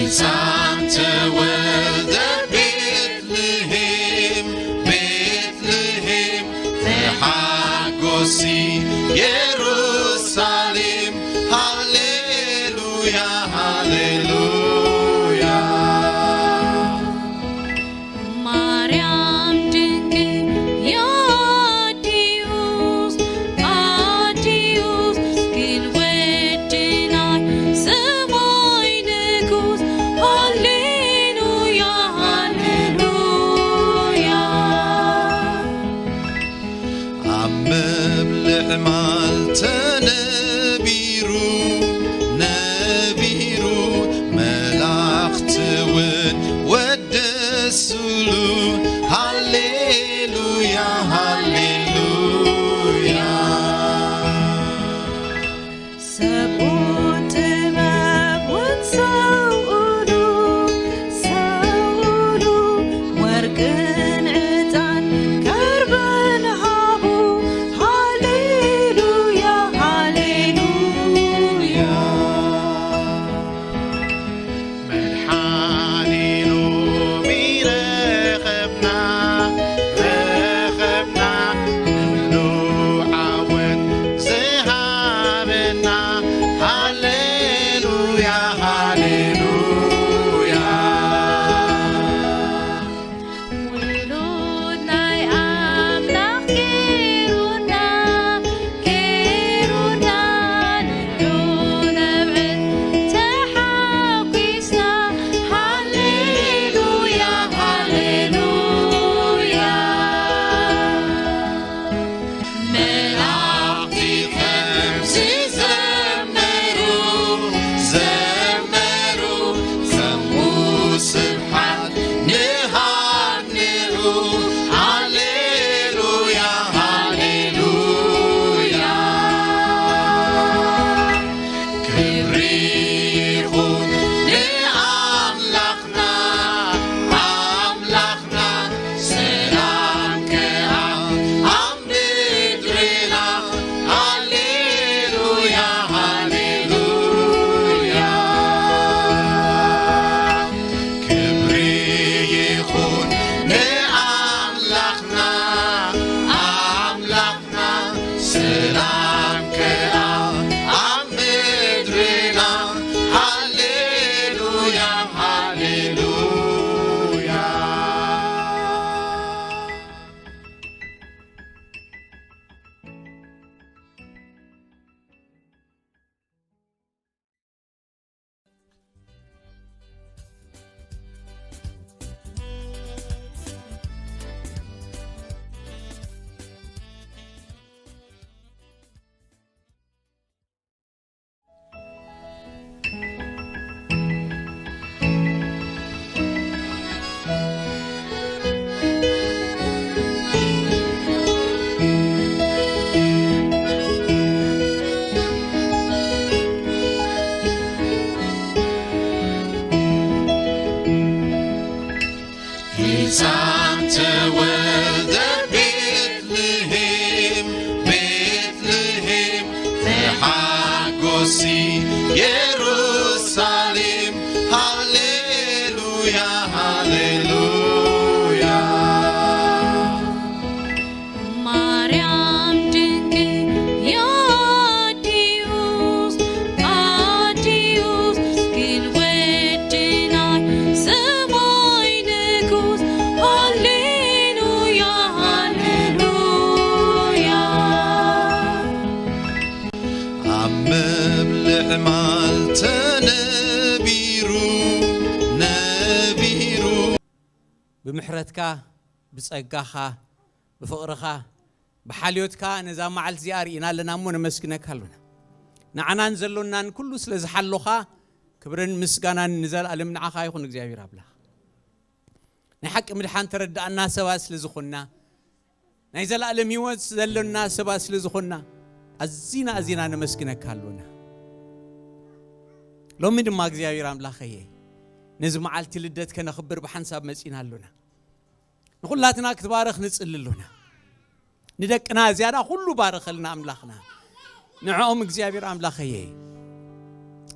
ሕፃን ተወልደ ቤትልሔም ቤትልሔም ተሓጐሲ ኢየሩሳሌም ሃሌሉያ ሃሌሉያ ማርያም ድንግል የአዲዮስ አዲዮስ ግን ወድናይ ሰማይ ንጉሥ ሃሌሉያ ሃሌሉያ ኣብ መብልዕ መዓልተ ነቢሩ ነቢሩ መላእኽቲ እውን ወደሱሉ ሃሌሉያ ሃሌሉያ ሰብኡን ጥበቡን ሰውኡሉ ሰውኡሉ ወርቅን ዕጣን ከርበን ሃቡ ሃሌሉያ ሃሌሉያ መድሓኒኑ ሚረኸብና ረኸብና ንብሉዕ ዓወት ዝሃበና ሃሌሉያ ሃሌሉያ ውሉድ ናይ ኣምላኽ ጌሩና ጌሩና ንዑ ነብዕን ተሓጒስና ሃሌሉያ ሃሌሉያ መላእኽቲ ከምዚ ዘመሩ ዘመሩ ከምኡ ስብሓት ንሃንኡ ሃሌሉያ ሃሌሉያ ክብሪ ይኹን ንኣምላኽና ኣምላኽና ሰላም ከኣ ኣብ ምድርና ሃሌሉያ ሃሌሉያ ክብሪ ይኹን ንኣምላኽና ኣምላኽና ሰላም ከኣ ኣብ ምድርና ሃሌሉያ ሃሌሉያ ሕፃን ተወልደ ቤትልሔም ቤትልሔም ተሓጐሲ ኢየሩሳሌም ሃሌሉያ ሃሌሉያ ማርያም ድንግል የአዲዮስ አዲዮስ ግን ወድናይ ሰማይ ንጉሥ ሃሌሉያ ሃሌሉያ ኣብ መብልዕ መዓልተ ነቢሩ ነቢሩ ብምሕረትካ ብጸጋኻ ብፍቕርኻ ብሓልዮትካ ነዛ መዓልቲ እዚኣ ርኢና ኣለና እሞ ነመስግነካ ኣለና ንዓናን ዘሎናን ኩሉ ስለ ዝሓለኻ ክብርን ምስጋናን ንዘለኣለም ንዓኻ ይኹን እግዚኣብሔር ኣምላኽ ናይ ሓቂ ምድሓን ተረዳእና ሰባት ስለ ዝኾንና ናይ ዘለኣለም ህይወት ዘሎና ሰባት ስለ ዝኾንና ኣዚና ኣዚና ነመስግነካ ኣለና ሎሚ ድማ እግዚኣብሔር ኣምላኸየ ነዚ መዓልቲ ልደት ከነኽብር ብሓንሳብ መፂና ኣለና ንኹላትና ክትባረኽ ንጽሊ ኣለና ندقنا زيادة كله بارخلنا أملاخنا نعوم إخواني أملاخيه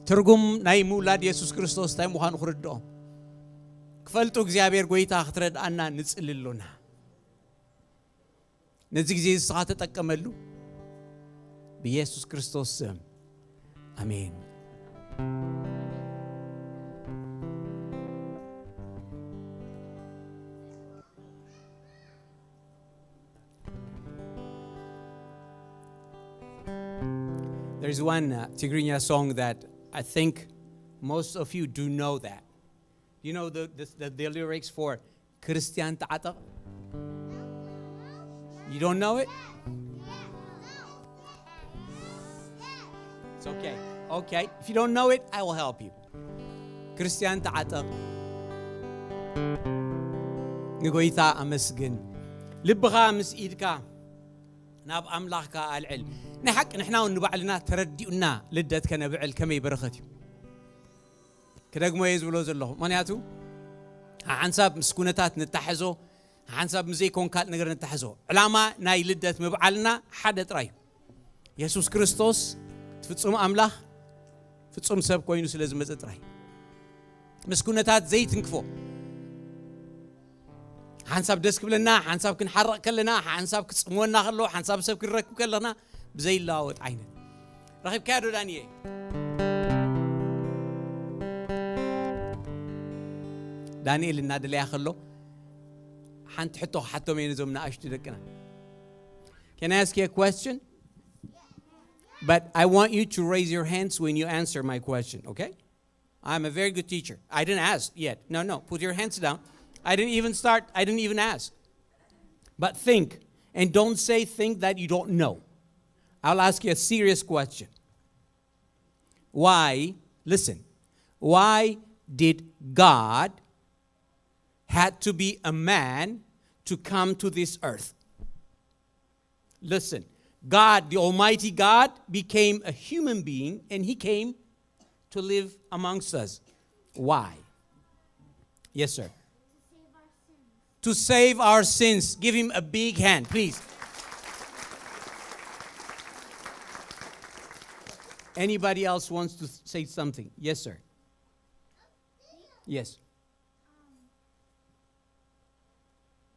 ትርጉም ናይ ሙላድ ኢየሱስ ክርስቶስ ታይ ምዃኑ ክርድኦም ክፈልጡ እግዚአብሔር ጎይታ ክትረዳና ንጽልሉና ነዚ ግዜ ስኻ ተጠቀመሉ በኢየሱስ ክርስቶስ ስም አሜን There's one Tigrinya song that I think most of you do know that. You know the lyrics for Christian Ta'ata? You don't know it? It's okay. Okay. If you don't know it, I will help you. Christian Ta'ata. Nigoita amasgin. Libgha mis'idka. ناب أملاك العلم نحق نحنا ونبعلنا تردينا لدت كنا بعل كمي برختي كده مميز بلوز الله مانياتو عنساب مسكونتات نتحزو عنساب مزيكون كات نقدر نتحزو علامة ناي لدت مبعلنا حدث راي يسوع كريستوس تفتصم أملاك تفتصم سب كوينوس لازم مزت راي مسكونتات زيت نكفو حنساب دسك بلنا حنساب كنحرق كلنا حنساب كصمونا خلو حنساب سب كنركب كلنا بزي لاوت عينه رخيب كادو دانيه دانيال النادل يا خلو حنت حتى مين زمنا اشتي دكنا Can I ask you a question? But I want you to raise your hands when you answer my question, okay? I'm a very good teacher. I didn't ask yet. No. Put your hands down. I didn't even start. I didn't even ask. But think, and don't say think that you don't know. I'll ask you a serious question. Why, listen, why did God had to be a man to come to this earth? Listen, God, the Almighty God, became a human being and he came to live amongst us. Why? Yes, sir. To save our sins. Give him a big hand, please. Anybody else wants to say something? Yes, sir. Yes.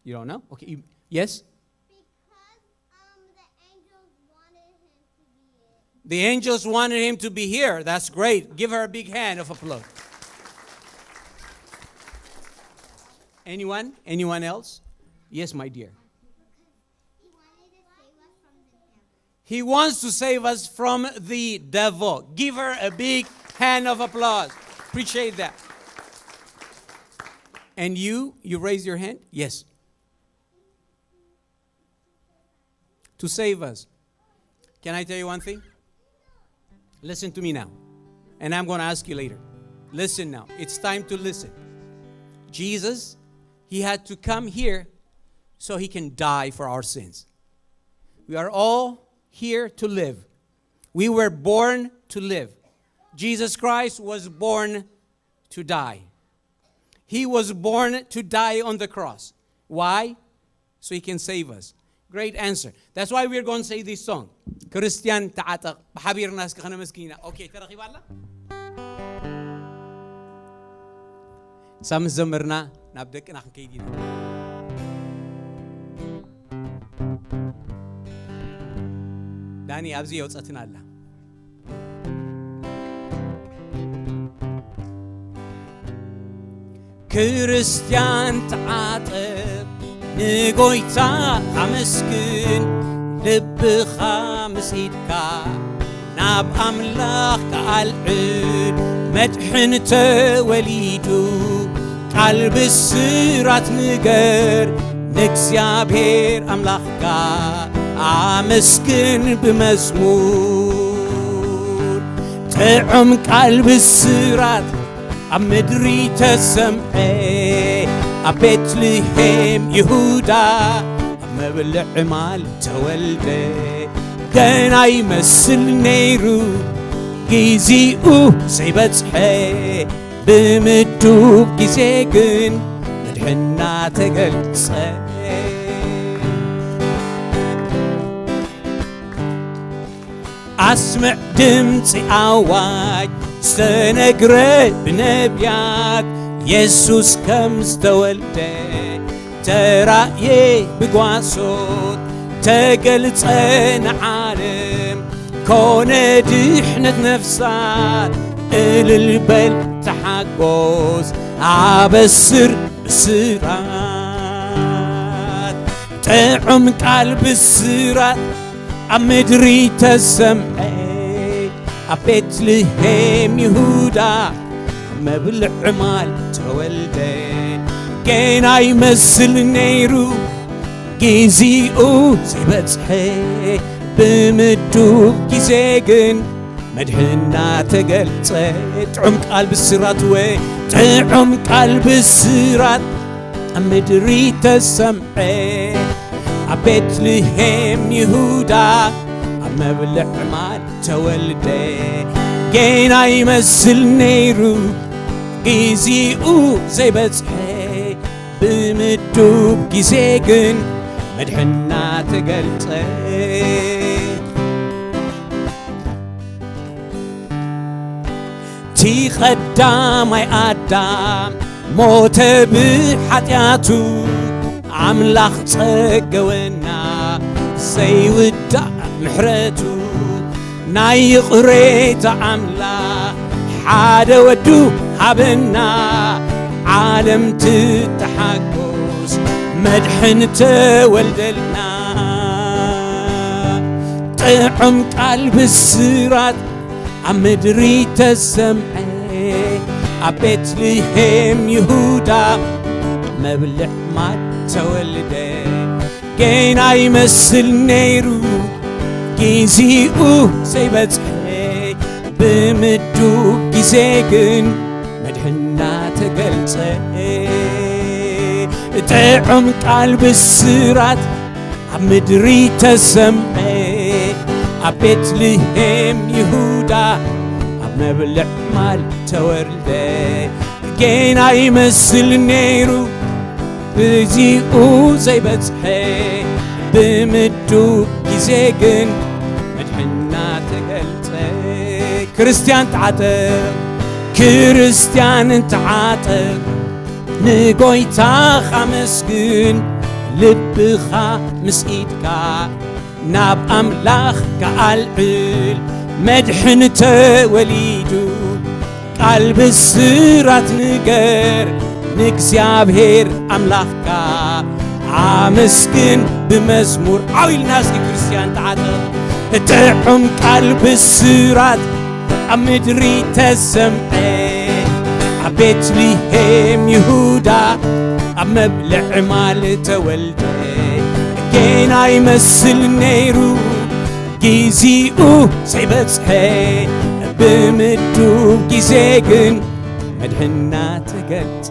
You don't know? Okay. Yes? Because the angels wanted him to be here. The angels wanted him to be here. That's great. Give her a big hand of applause. Anyone? Anyone else? Yes, my dear. He wanted to save us from the devil. He wants to save us from the devil. Give her a big hand of applause. Appreciate that. And you raise your hand? Yes. To save us. Can I tell you one thing? Listen to me now. And I'm going to ask you later. Listen now. It's time to listen. Jesus, he had to come here so he can die for our sins. We are all here to live. We were born to live. Jesus Christ was born to die. He was born to die on the cross. Why? So he can save us. Great answer. That's why we're going to say this song. Christian ta'ataq. Bahabir nas khana maskina. Okay, ترخي بالله. سام زمرنا نبدأ نحن كيدينا. داني أبزي يوصلتنا الله. كريستيان تعاطب نقويتا خمسكن لب خامس إيدكا ناب أملاخ كالعود مدحن توليدو قلب السرات نقر نكسيابير أملاخكا عمسكن بمزمور تعم قلب السرات أمدري تسمعي أبيتلهم يهودا أمبلع مال تولدي كان يمثل نيرو جيزيو سيبتحي بمدوب جيزيقن مدحنا تقلصي أسمع دمتي أواج ስተነግረ ብነቢያት ኢየሱስ ከም ዝተወልደ ተራእየ ብጓሶት ተገልጸ ንዓለም ኮነ ድሕነት ነፍሳት እልል በል ተሓጎስ ኣበስር ብስራት ጥዑም ቃል ብስራት ኣብ ምድሪ ተሰምዐ ኣብ ቤትልሔም ይሁዳ መብልዕ ዕማል ተወልደ ገና ይመስል ነይሩ ጊዜኡ ዘይበጽሐ ብምዱብ ጊዜ ግን መድሕና ተገልጸ ጥዑም ቃል ብስራት ወይ ጥዑም ቃል ብስራት ኣብ ምድሪ ተሰምዐ ኣብ ቤትልሔም ይሁዳ ኣብ መብልዕ ዕማል ተወልደ ገና ይመስል ነይሩ ጊዜኡ ዘይበጽሐ ብምዱብ ጊዜ ግን መድሕና ተገልጸ ቲ ቐዳማይ ኣዳም ሞተ ብኃጢኣቱ ኣምላኽ ጸገወና ዘይውዳእ ምሕረቱ ናይ ይቕሬታ ኣምላኽ ሓደ ወዱ ሃበና ዓለም ትተሓጐስ መድሕን ተወልደልና ጥዑም ቃል ብስራት ኣብ ምድሪ ተሰምዐ ኣብ ቤትልሔም ይሁዳ መብልዕ ማድ ተወልደ ገና ይመስል ነይሩ ጊዜኡ ዘይበጽሐ ብምዱብ ጊዜ ግን መድሕና ተገልጸ ጥዑም ቃል ብስራት ኣብ ምድሪ ተሰምዐ ኣብ ቤትልሔም ይሁዳ ኣብ መብልዕ ማል ተወልደ ገና ይመስል ነይሩ ጊዜኡ ዘይበጽሐ ብምዱብ ጊዜ ግን መድሕና ተገልጸ ክርስቲያን ተዓጠቕ ክርስቲያን ተዓጠቕ ንጐይታኻ መስግን ልብኻ ምስ ኢድካ ናብ ኣምላኽካ ኣልዕል መድሕን ተወሊዱ ቃል ብስራት ንገር ንእግዚኣብሔር ኣምላኽካ ኣመስግን ብመዝሙር ዓዊልና እስኪ ክርስቲያን ተዓጠቕ ጥዑም ቃል ብስራት ኣብ ምድሪ ተሰምዐ ኣብ ቤትልሔም ይሁዳ ኣብ መብልዕ ዕማል ተወልደ ገና ይመስል ነይሩ ጊዜኡ ዘይበጽሐ ብምዱብ ጊዜ ግን መድሕና ተገልጸ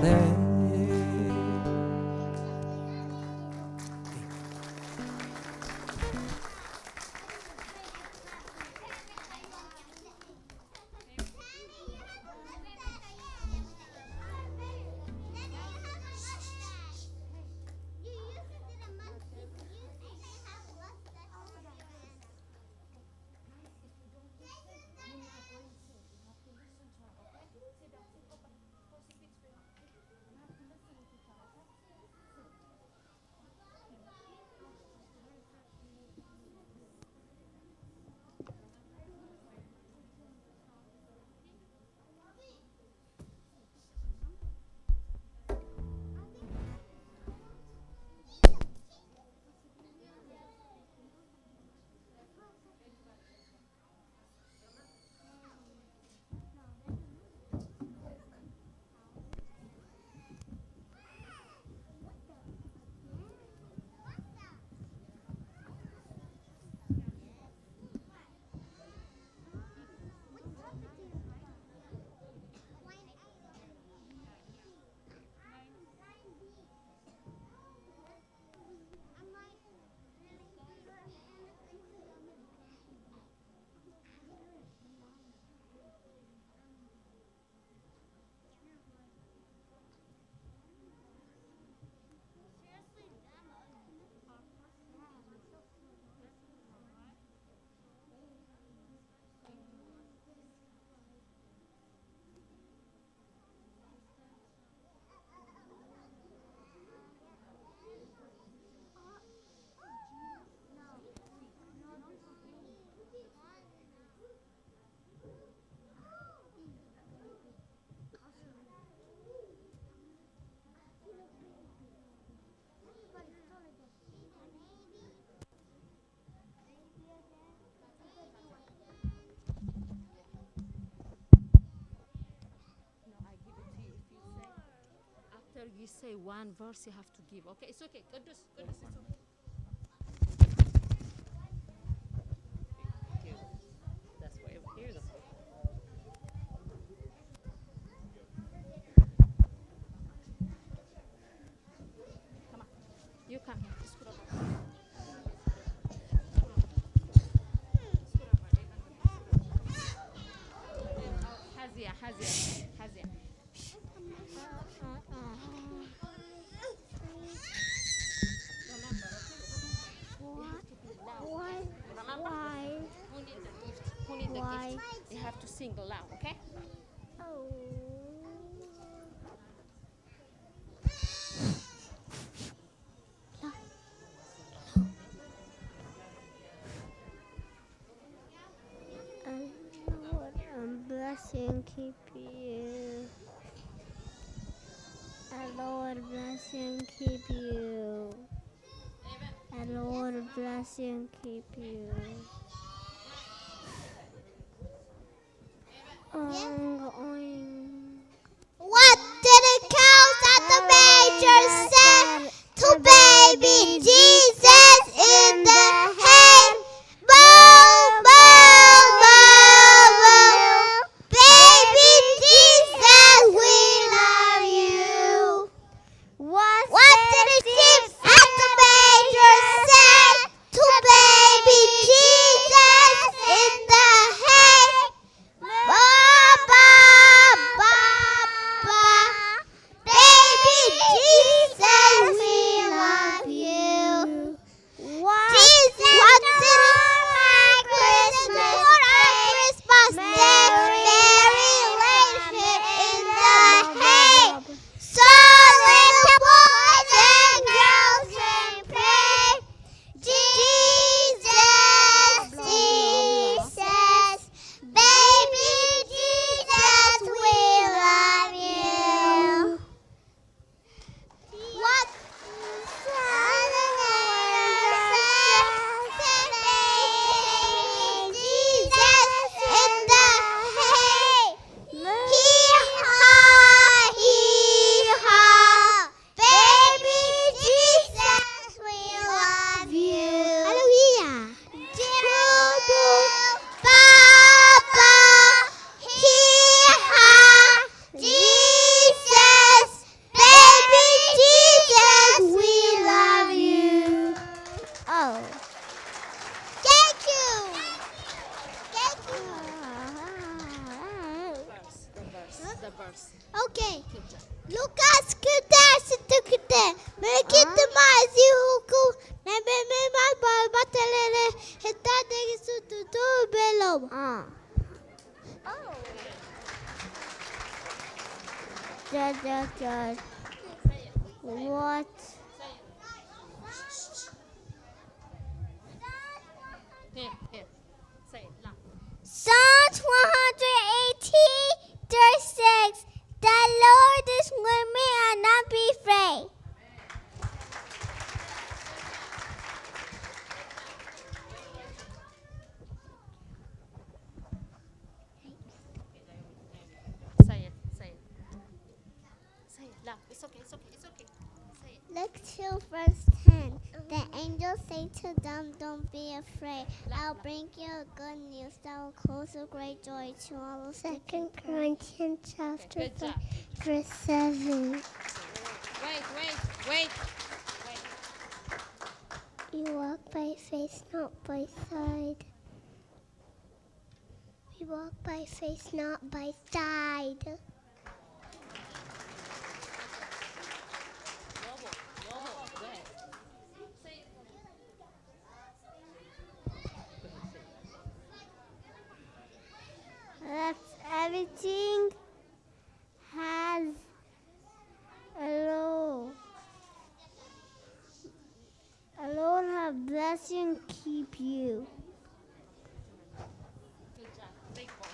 you say one verse, you have to give. Okay, it's okay. Kudus, it's okay. That's why here's Come on. You come here. Scoot over. Hazia. Why? Who need the Why? gift? You have to sing loud, okay? Oh. Lord, bless you and keep you. Lord, bless you and keep you. Lord, bless you and keep you. What did the cows at the manger say to baby Jesus in the hay? Moo, moo, moo, moo. Baby Jesus, we love you. What did the sheep at the manger say to baby Jesus in the hay? Ba, ba, ba, ba. Baby Jesus, we love you. What did my Christmas Day? Mary laid in the hay. So little boys and girls can play. Jesus, baby Jesus, we love you. What? Jesus in the hay. Hee-haw, hee-haw. Baby Jesus, we love you. Hallelujah. Papa, hee-haw. Jesus, baby Jesus, we love you. Oh. Thank you. The verse. Okay. Lucas kıdası tıkıdı. Meleketi mazi hukum. Nebeme batelere. Hatta degi su tutu belom. Judge. What? Here. Say it loud. Psalms 180, verse 6. The Lord is with me and not be afraid. Say it. Say it loud. It's okay. Say it. Look to verse 10. The angels say to them, don't be afraid. I'll bring you good news that will cause a great joy to all of 2 Corinthians chapter Good 5, job. verse 7. Wait. You walk by faith, not by sight. We walk by faith, not by sight. Go ahead. Say it. Everything has a law. Lord have blessed you and keep you. Good job. Big boy.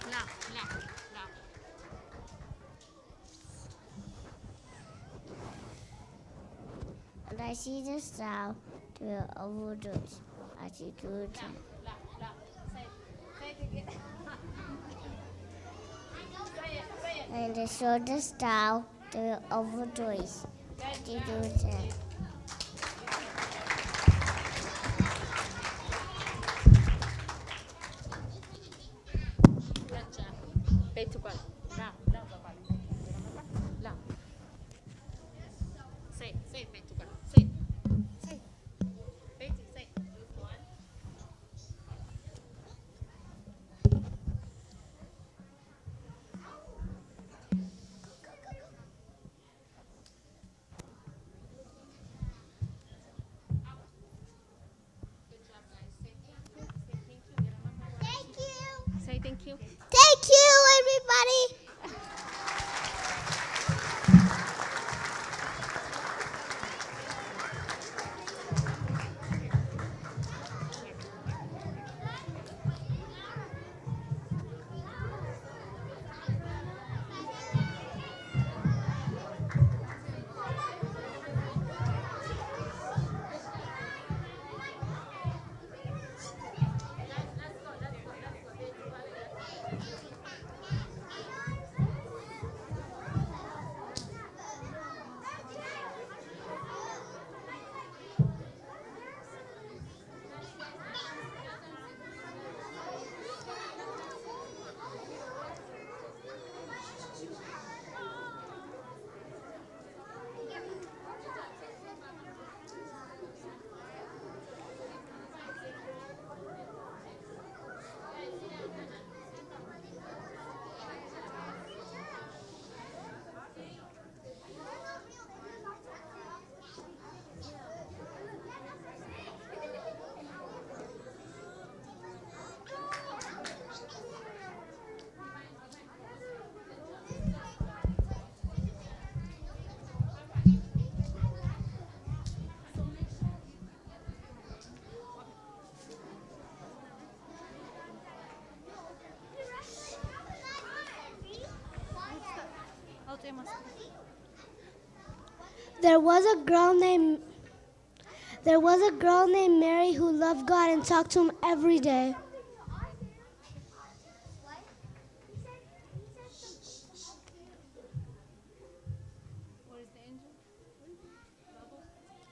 Loud. And I see the star to overdose. I see good time. Loud. Say it again. Hey, and destroy the star to overjoys. Did you do it? بيت قال لا لا لا say بيت قال say بيت say Thank you. say thank you Thank you, everybody. There was a girl named Mary who loved God and talked to him every day.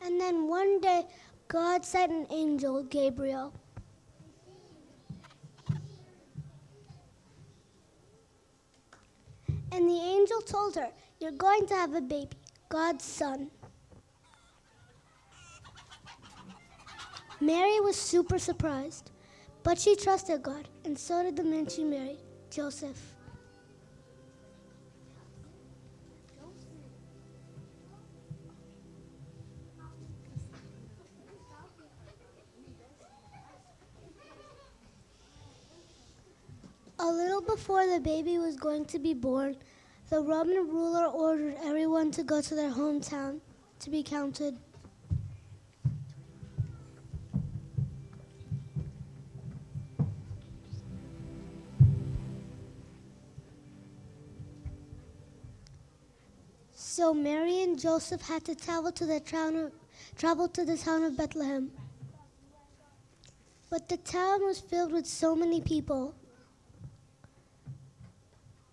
And then one day, God sent an angel, Gabriel. And the angel told her, "You're going to have a baby, God's son." Mary was super surprised, but she trusted God, and so did the man she married, Joseph. A little before the baby was going to be born, the Roman ruler ordered everyone to go to their hometown to be counted. So Mary and Joseph had to travel to the town of Bethlehem. But the town was filled with so many people.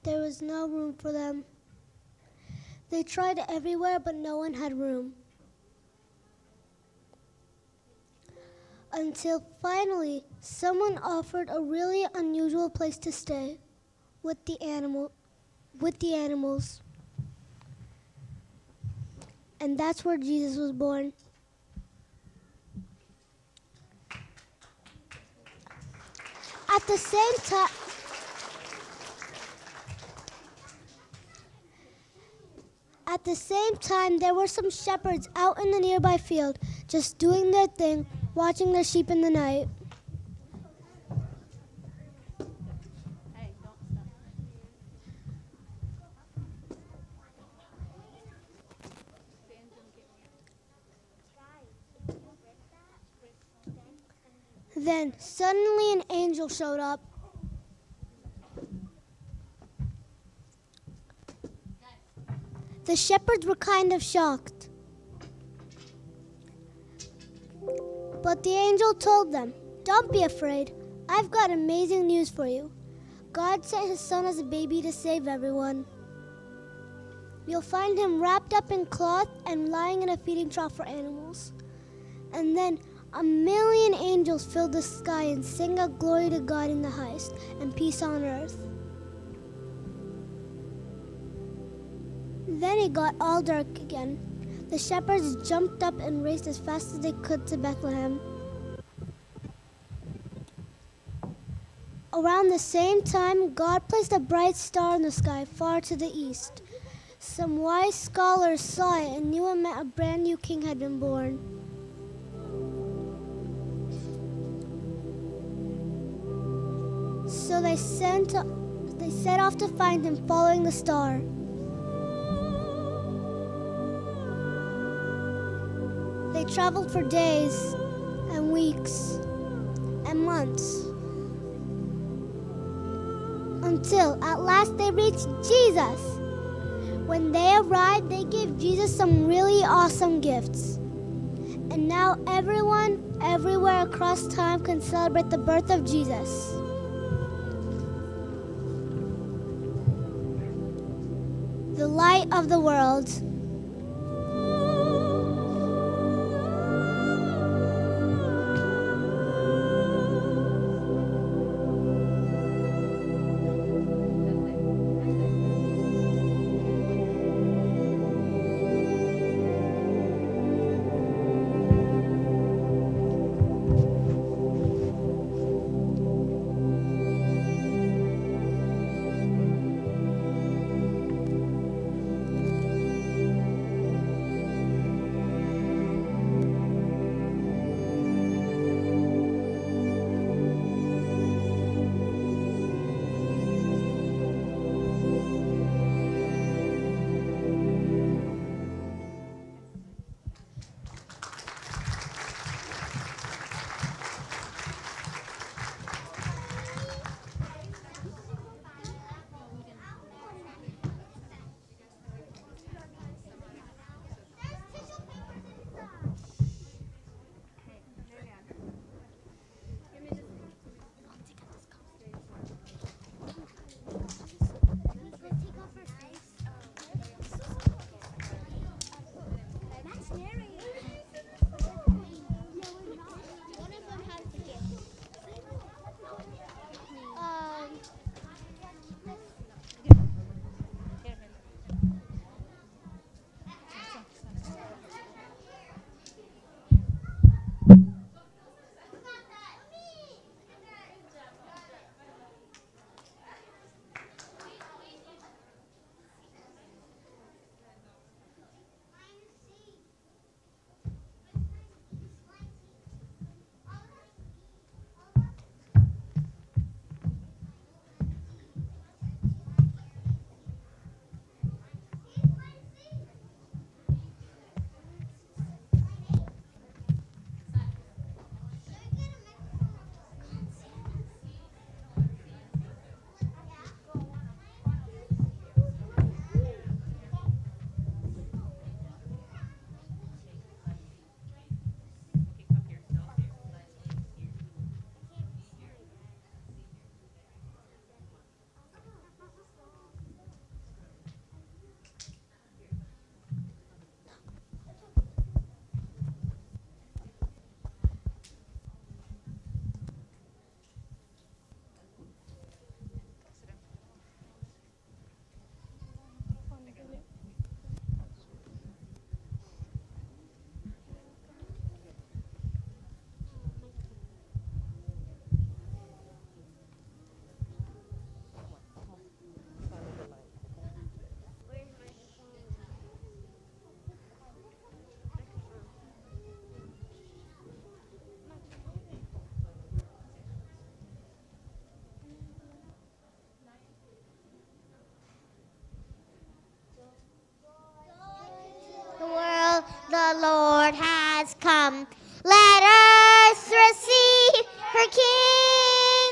There was no room for them. They tried everywhere, but no one had room. Until finally, someone offered a really unusual place to stay with the animals. And that's where Jesus was born. At the same time, there were some shepherds out in the nearby field, just doing their thing, watching their sheep in the night. Then suddenly an angel showed up. The shepherds were kind of shocked. But the angel told them, "Don't be afraid. I've got amazing news for you. God sent his son as a baby to save everyone." you'll find him wrapped up in cloth and lying in a feeding trough for animals. And then 1,000,000 angels fill the sky and sing out glory to God in the highest and peace on earth. Then it got all dark again. The shepherds jumped up and raced as fast as they could to Bethlehem. Around the same time, God placed a bright star in the sky far to the east. Some wise scholars saw it and knew it meant a brand new king had been born. So they set off to find him, following the star. They traveled for days and weeks and months until at last they reached Jesus. When they arrived, they gave Jesus some really awesome gifts. And now everyone, everywhere across time can celebrate the birth of Jesus. The light of the world. The Lord has come. Let earth receive her King.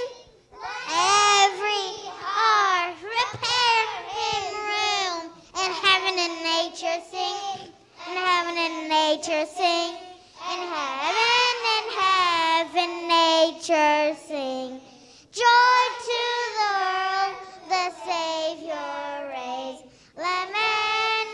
Every heart prepare in room. And heaven and nature sing. And heaven and nature sing. And heaven, nature sing. Joy to the world, the Savior reigns. Let men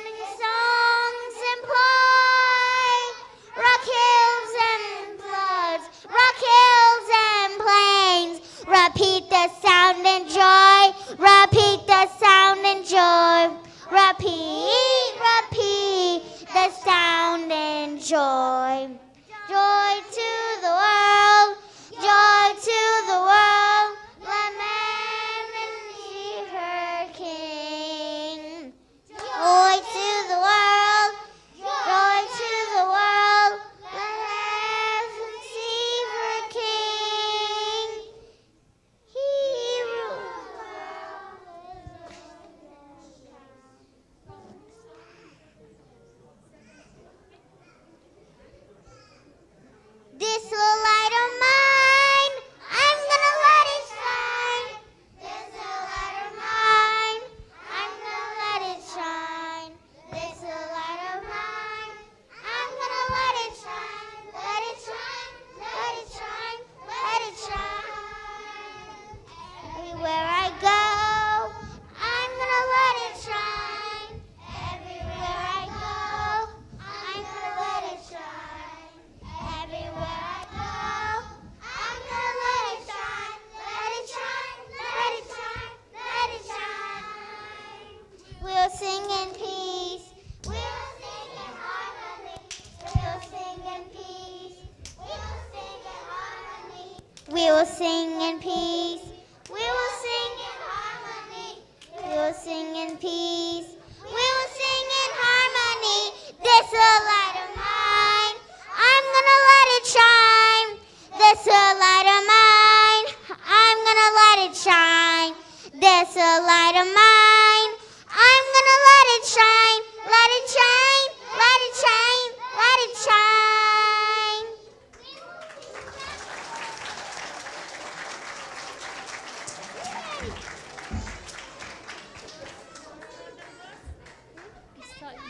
will sing in peace. We will sing in harmony. We will sing in peace. We will sing in harmony. This little light of mine, I'm gonna let it shine. This little light of mine, I'm gonna let it shine. This little light of mine, I'm gonna let it shine. Let it shine, let it shine, let it shine.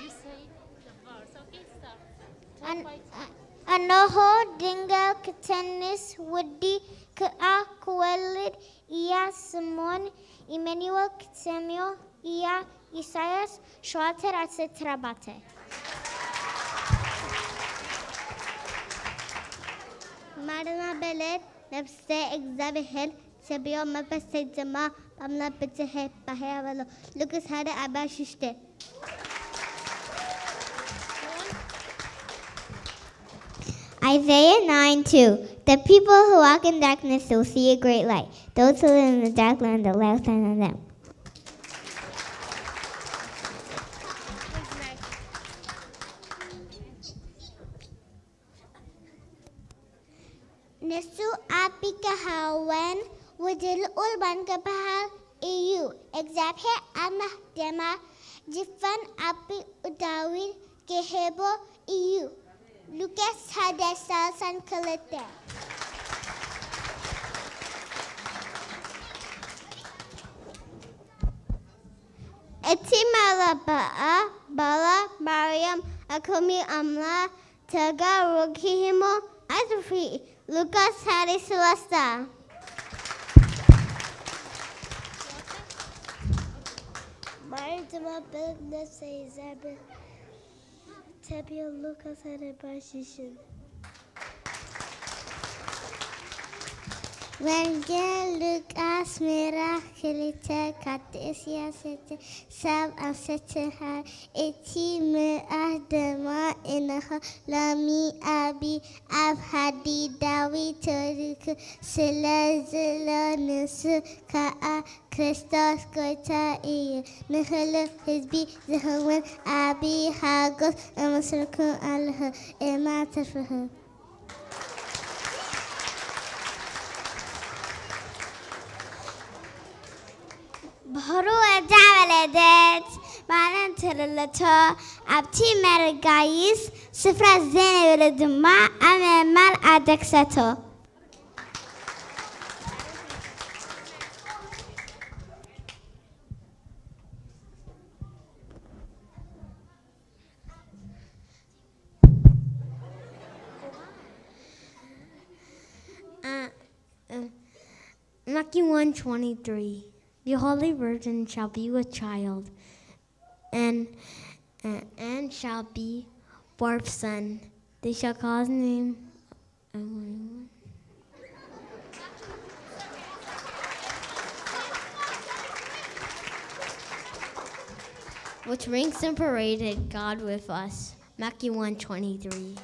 You say the verse. Okay, start. Anoho dingal ketenis wudi keakwelid ia Simon Emmanuel Samuel ia Isaias Schwater Asetrabate. Marina Belet nefse exabihel sebio mapase jama pamla petehe pahavalo Lucas hada abashiste. Isaiah 9:2. The people who walk in darkness will see a great light. Those who live in the dark land, the light shine on them. Nesu api kahawan wujil ulban kapahal iu. Exaphe amah dema jifan api udawin kehebo iu. Lucas had salsan kalite. Etimala ba'a bala Mariam akumi amla taga rokihimo atufri. Lucas had salasta. Mariam dama bedne seyzabe. Tabia Lucas had a bashishin. When Lucas Mira Kilita Katisia Sete Sab and Setihar Eti Me Adama in her Lami Abi Abhadi Dawi Torik Selazilla Nisu Kaa Christos Gota E Nihela Hisbi Zahawan Abi Hagos and Masarku Allah Emata for her. Bhoro Adavaledet, Banan Telata, Abti Maragais, Sifra Zeneveduma, and Mal Adexato. Lucky 1:23. The Holy Virgin shall be with child, and shall be forth son. They shall call his name. Which ranks and paraded God with us. Matthew 1:23.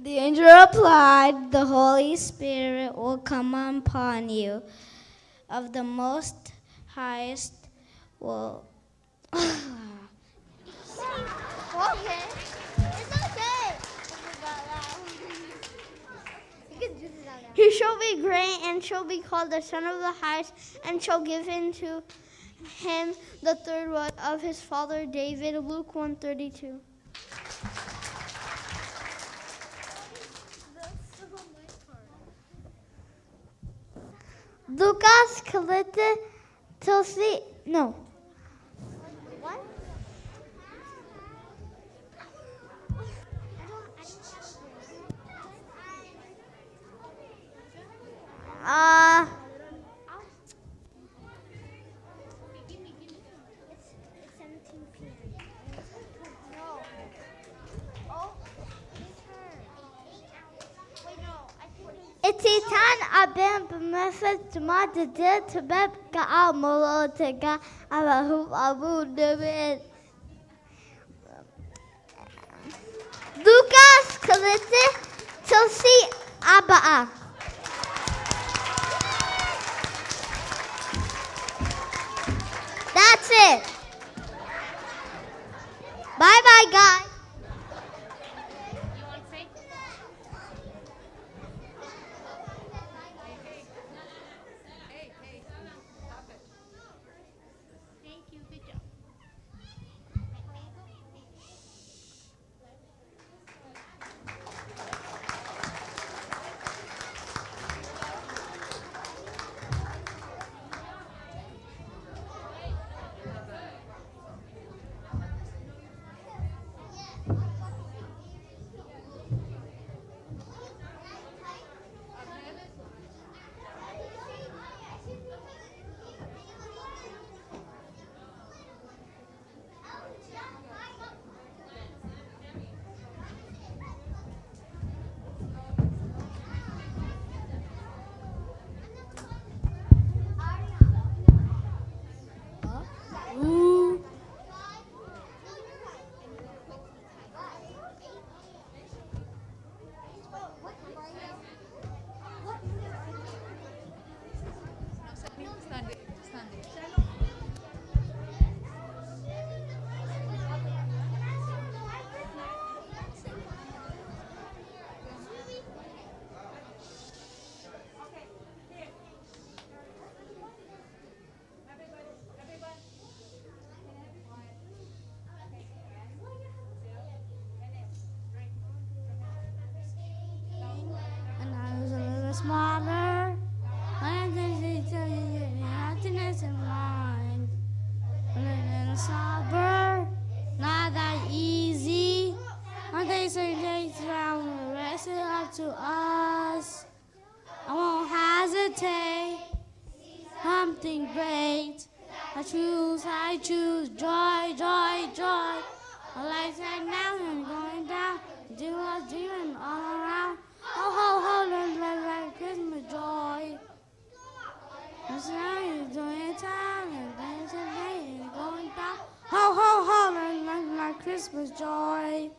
The angel replied, the Holy Spirit will come upon you. Of the Most Highest will... Okay. It's okay. He shall be great and shall be called the Son of the Highest, and shall give into him the third one of his father David. Luke 1:32. Lucas Kalite Tulsi. No. What? It's 17 p.m. No. Oh, it's her. Ititan abim b'mefet ma did tebeb ga'a molo tega abahu abu debit. Lucas kalite tilsi aba'a. That's it. Bye bye, guys. You want to say? Hey, stop it. Thank you, good job. And I was a little smaller. And then happiness in mind. A little sober, not that easy. One day, certain days around, the rest is up to us. I won't hesitate. Something great. I choose joy, joy, joy. My life's head down and going down. Doing all around. Ho, ho, ho, like Christmas joy. I'm sorry, doing time and dancing and going down. Ho, ho, ho, like Christmas joy.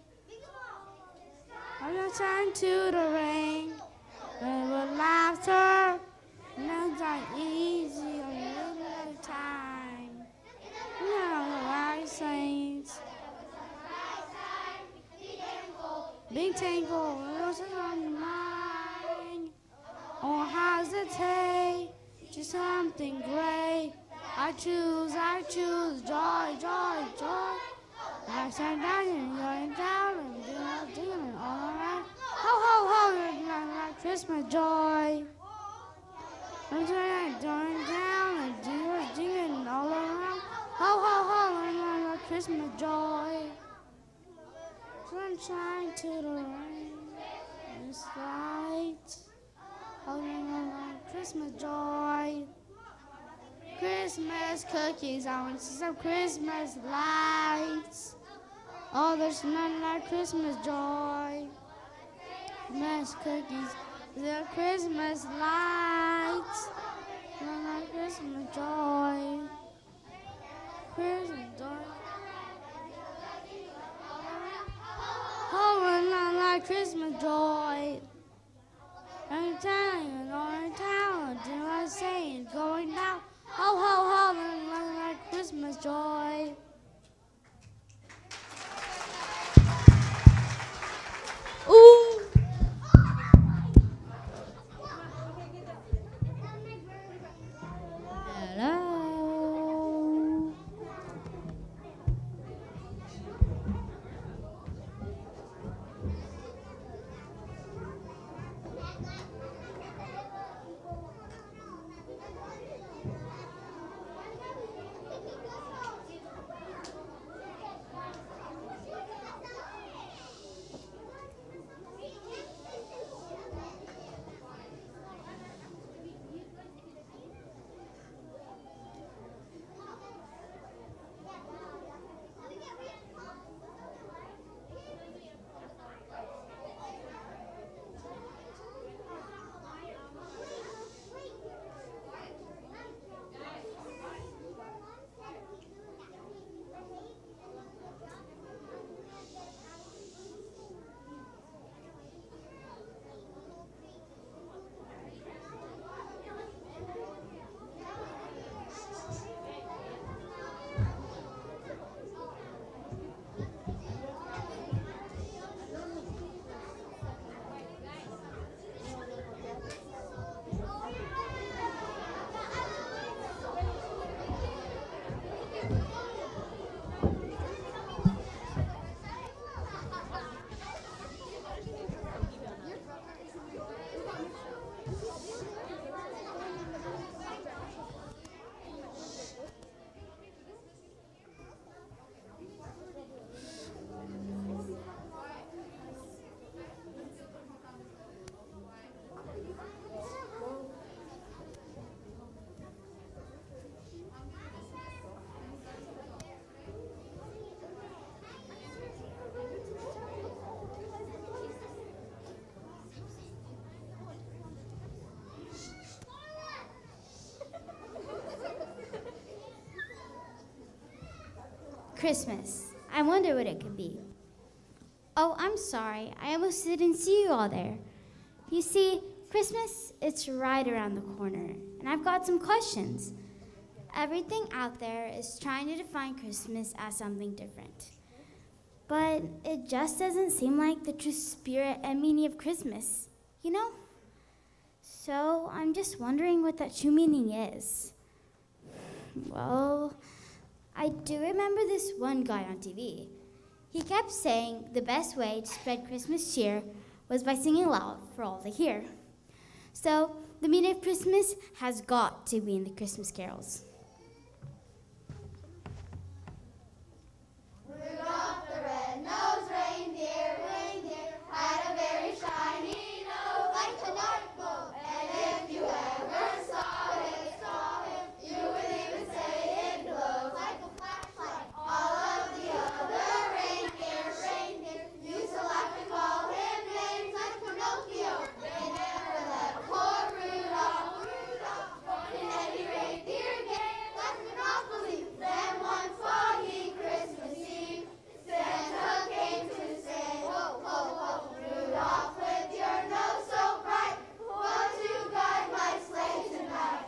I'm not trying to the rain. And with laughter, that's not easy on a little time. You know the right saints. Big thankful, what's on your mind? Oh, hesitate, just something great. I choose joy, joy, joy. I sat down and going down and doing it all around. Ho, ho, ho, like Christmas joy. I'm going down and doing it all around. Ho, ho, ho, like Christmas joy. Sunshine to the rain, it's light, holding on like Christmas joy. Christmas cookies, I want to see some Christmas lights. Oh, there's none like Christmas joy. Christmas cookies, the Christmas lights. None like Christmas joy. Christmas joy. Oh, none like Christmas joy. Every time, going down, do I say it going down? Ho, ho, ho, none like Christmas joy. Ooh. Hello. Christmas. I wonder what it could be. Oh, I'm sorry. I almost didn't see you all there. You see, Christmas, it's right around the corner, and I've got some questions. Everything out there is trying to define Christmas as something different. But it just doesn't seem like the true spirit and meaning of Christmas, you know? So I'm just wondering what that true meaning is. Well, I do remember this one guy on TV. He kept saying the best way to spread Christmas cheer was by singing loud for all to hear. So the meaning of Christmas has got to be in the Christmas carols. Rudolph the red-nosed reindeer, had a very shiny nose, like a dark boat. And if you ever saw him, you would even say it glows like a flashlight. All of the other reindeer used to laugh and call him names like Pinocchio. They never let poor Rudolph join in any reindeer game like Monopoly. Then one foggy Christmas Eve, Santa came to say, ho, ho, ho, Rudolph, with your nose so bright, won't you guide my sleigh tonight?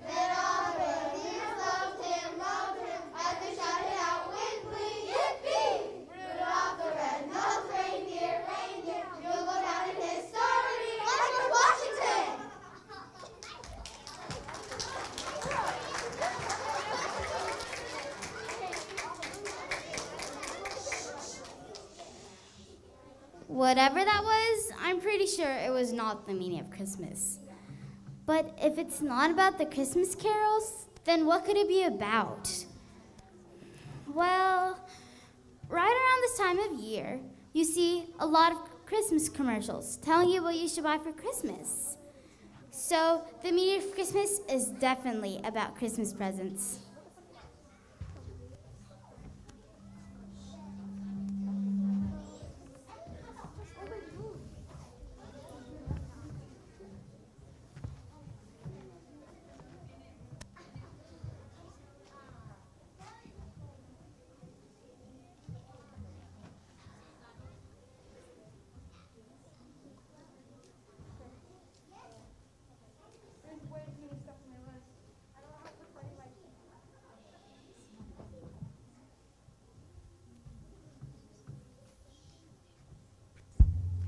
Then all the reindeer loved him, as they shouted out with glee, yippee! Rudolph the red-nosed reindeer, you'll go down in history like George Washington! Whatever that was, I'm pretty sure it was not the meaning of Christmas. But if it's not about the Christmas carols, then what could it be about? Well, right around this time of year, you see a lot of Christmas commercials telling you what you should buy for Christmas. So the meaning of Christmas is definitely about Christmas presents.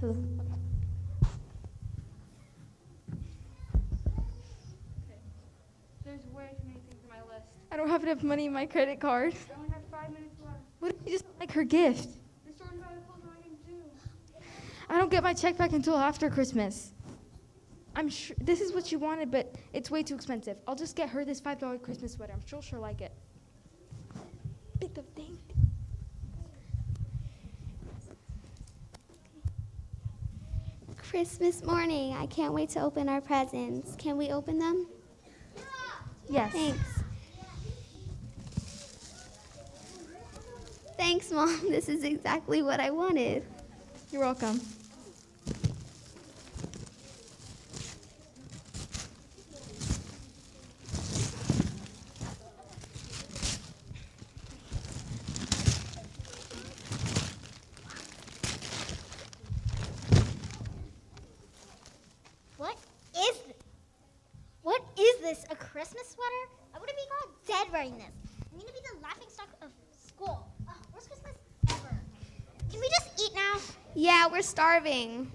Hello. There's way too many things on my list. I don't have enough money in my credit card. I only have 5 minutes left. What if you just like her gift? The store's about to close on too. I don't get my check back until after Christmas. I'm sure this is what she wanted, but it's way too expensive. I'll just get her this $5 Christmas sweater. I'm sure she'll like it. Pick the thing. Christmas morning. I can't wait to open our presents. Can we open them? Yes. Thanks. Thanks, Mom. This is exactly what I wanted. You're welcome. What is this? A Christmas sweater? I wouldn't be called dead wearing this. I'm gonna be the laughingstock of school. Worst Christmas ever. Can we just eat now? Yeah, we're starving.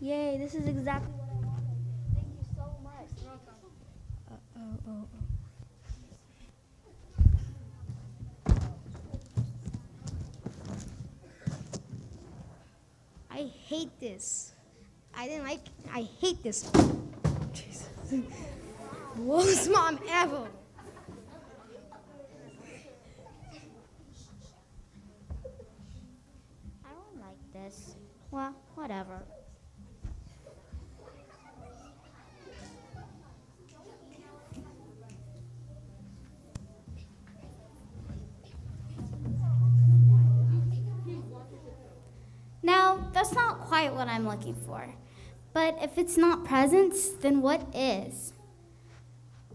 Yay, this is exactly what I wanted. Thank you so much. I hate this. I hate this. Jesus. Worst mom ever. I don't like this. That's not quite what I'm looking for. But if it's not presents, then what is?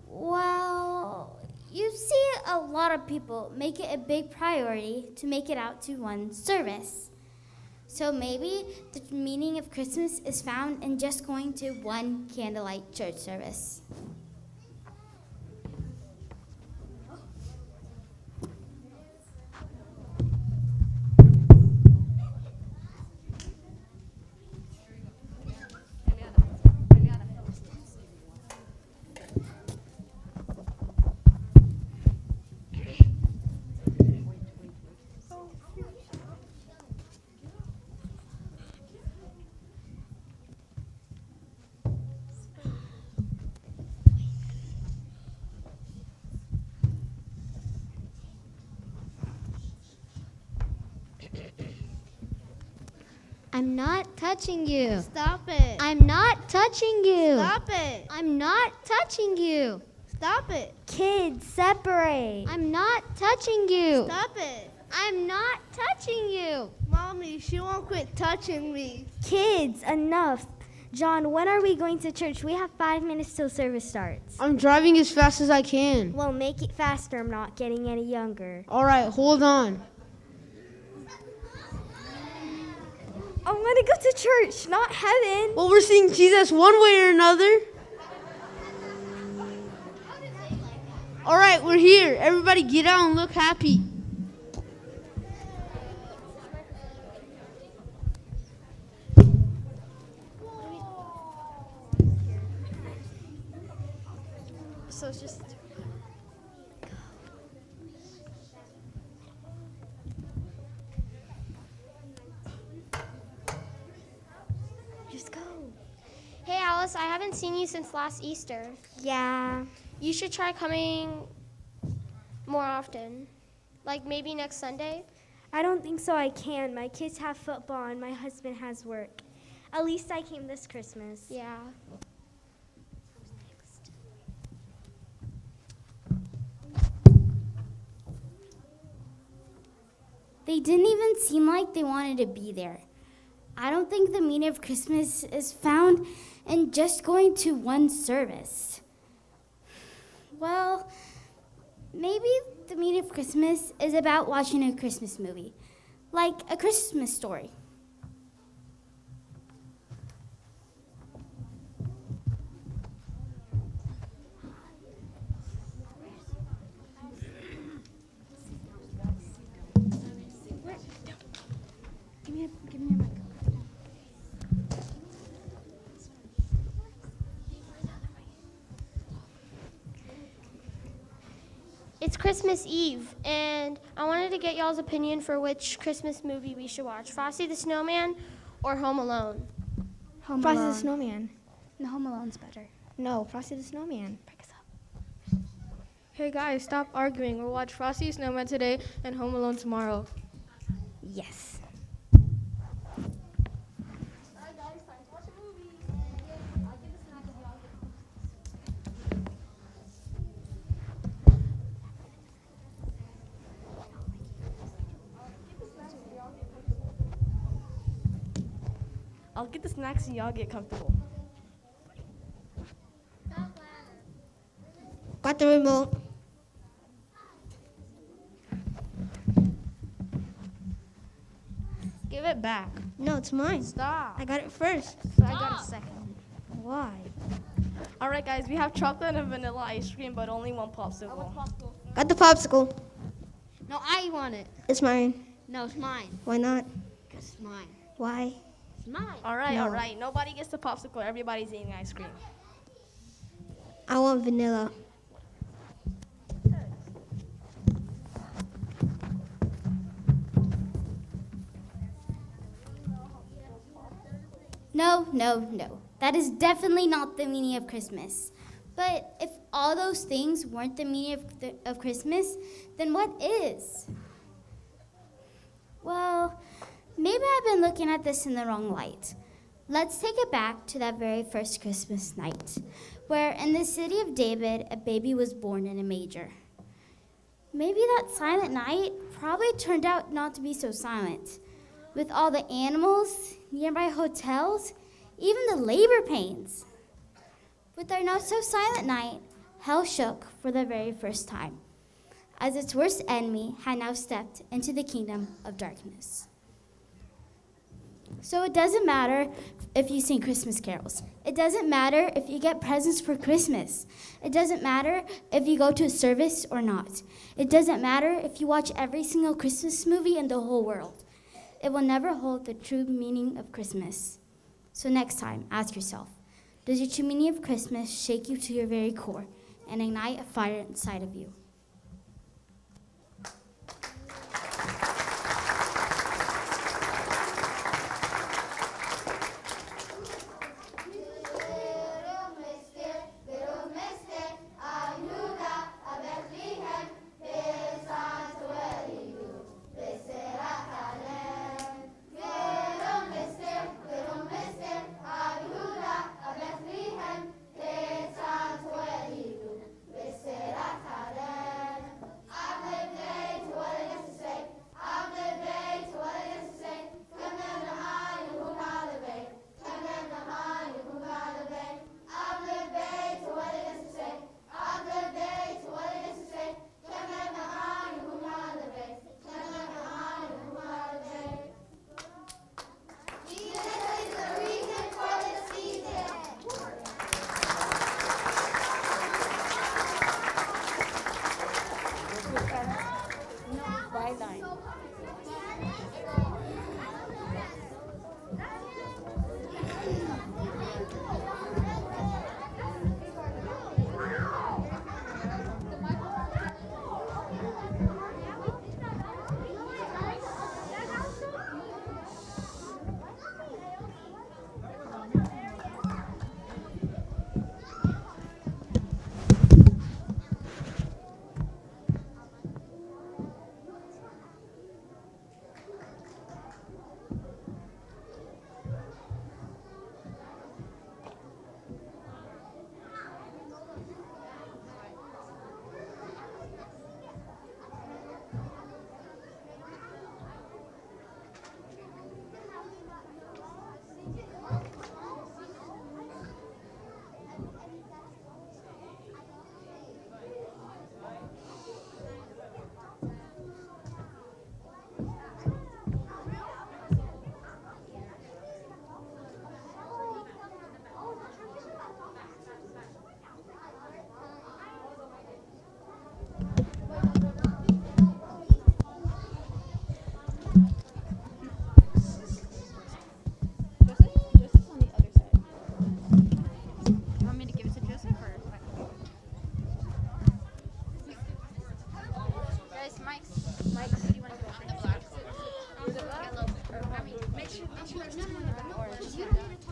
Well, you see a lot of people make it a big priority to make it out to one service. So maybe the meaning of Christmas is found in just going to one candlelight church service. I'm not touching you. Stop it. I'm not touching you. Stop it. I'm not touching you. Stop it. Kids, separate. I'm not touching you. Stop it. I'm not touching you. Mommy, she won't quit touching me. Kids, enough. John, when are we going to church? We have 5 minutes till service starts. I'm driving as fast as I can. Well, make it faster. I'm not getting any younger. All right, hold on. I want to go to church, not heaven. Well, we're seeing Jesus one way or another. All right, we're here. Everybody get out and look happy. So it's just... Just go. Hey Alice, I haven't seen you since last Easter. Yeah. You should try coming more often. Like maybe next Sunday. I don't think so I can. My kids have football and my husband has work. At least I came this Christmas. Yeah. They didn't even seem like they wanted to be there. I don't think the meaning of Christmas is found in just going to one service. Well, maybe the meaning of Christmas is about watching a Christmas movie, like A Christmas Story. Give me a mic. It's Christmas Eve, and I wanted to get y'all's opinion for which Christmas movie we should watch. Frosty the Snowman or Home Alone? Frosty the Snowman. No, Home Alone's better. No, Frosty the Snowman. Pick us up. Hey guys, stop arguing. We'll watch Frosty the Snowman today and Home Alone tomorrow. Yes. I'll get the snacks and y'all get comfortable. Got the remote. Give it back. No, it's mine. Stop. I got it first. So I got a second. Why? All right, guys, we have chocolate and vanilla ice cream, but only one popsicle. Got the popsicle. No, I want it. It's mine. No, it's mine. Why not? Because it's mine. Why? It's mine. All right, No. all right. Nobody gets the popsicle. Everybody's eating ice cream. I want vanilla. No, no, no. That is definitely not the meaning of Christmas. But if all those things weren't the meaning of Christmas, then what is? Well, maybe I've been looking at this in the wrong light. Let's take it back to that very first Christmas night, where in the city of David, a baby was born in a manger. Maybe that silent night probably turned out not to be so silent. with all the animals, nearby hotels, even the labor pains. With our now so silent night, hell shook for the very first time, as its worst enemy had now stepped into the kingdom of darkness. So it doesn't matter if you sing Christmas carols. It doesn't matter if you get presents for Christmas. It doesn't matter if you go to a service or not. It doesn't matter if you watch every single Christmas movie in the whole world. It will never hold the true meaning of Christmas. So next time, ask yourself, does your true meaning of Christmas shake you to your very core and ignite a fire inside of you?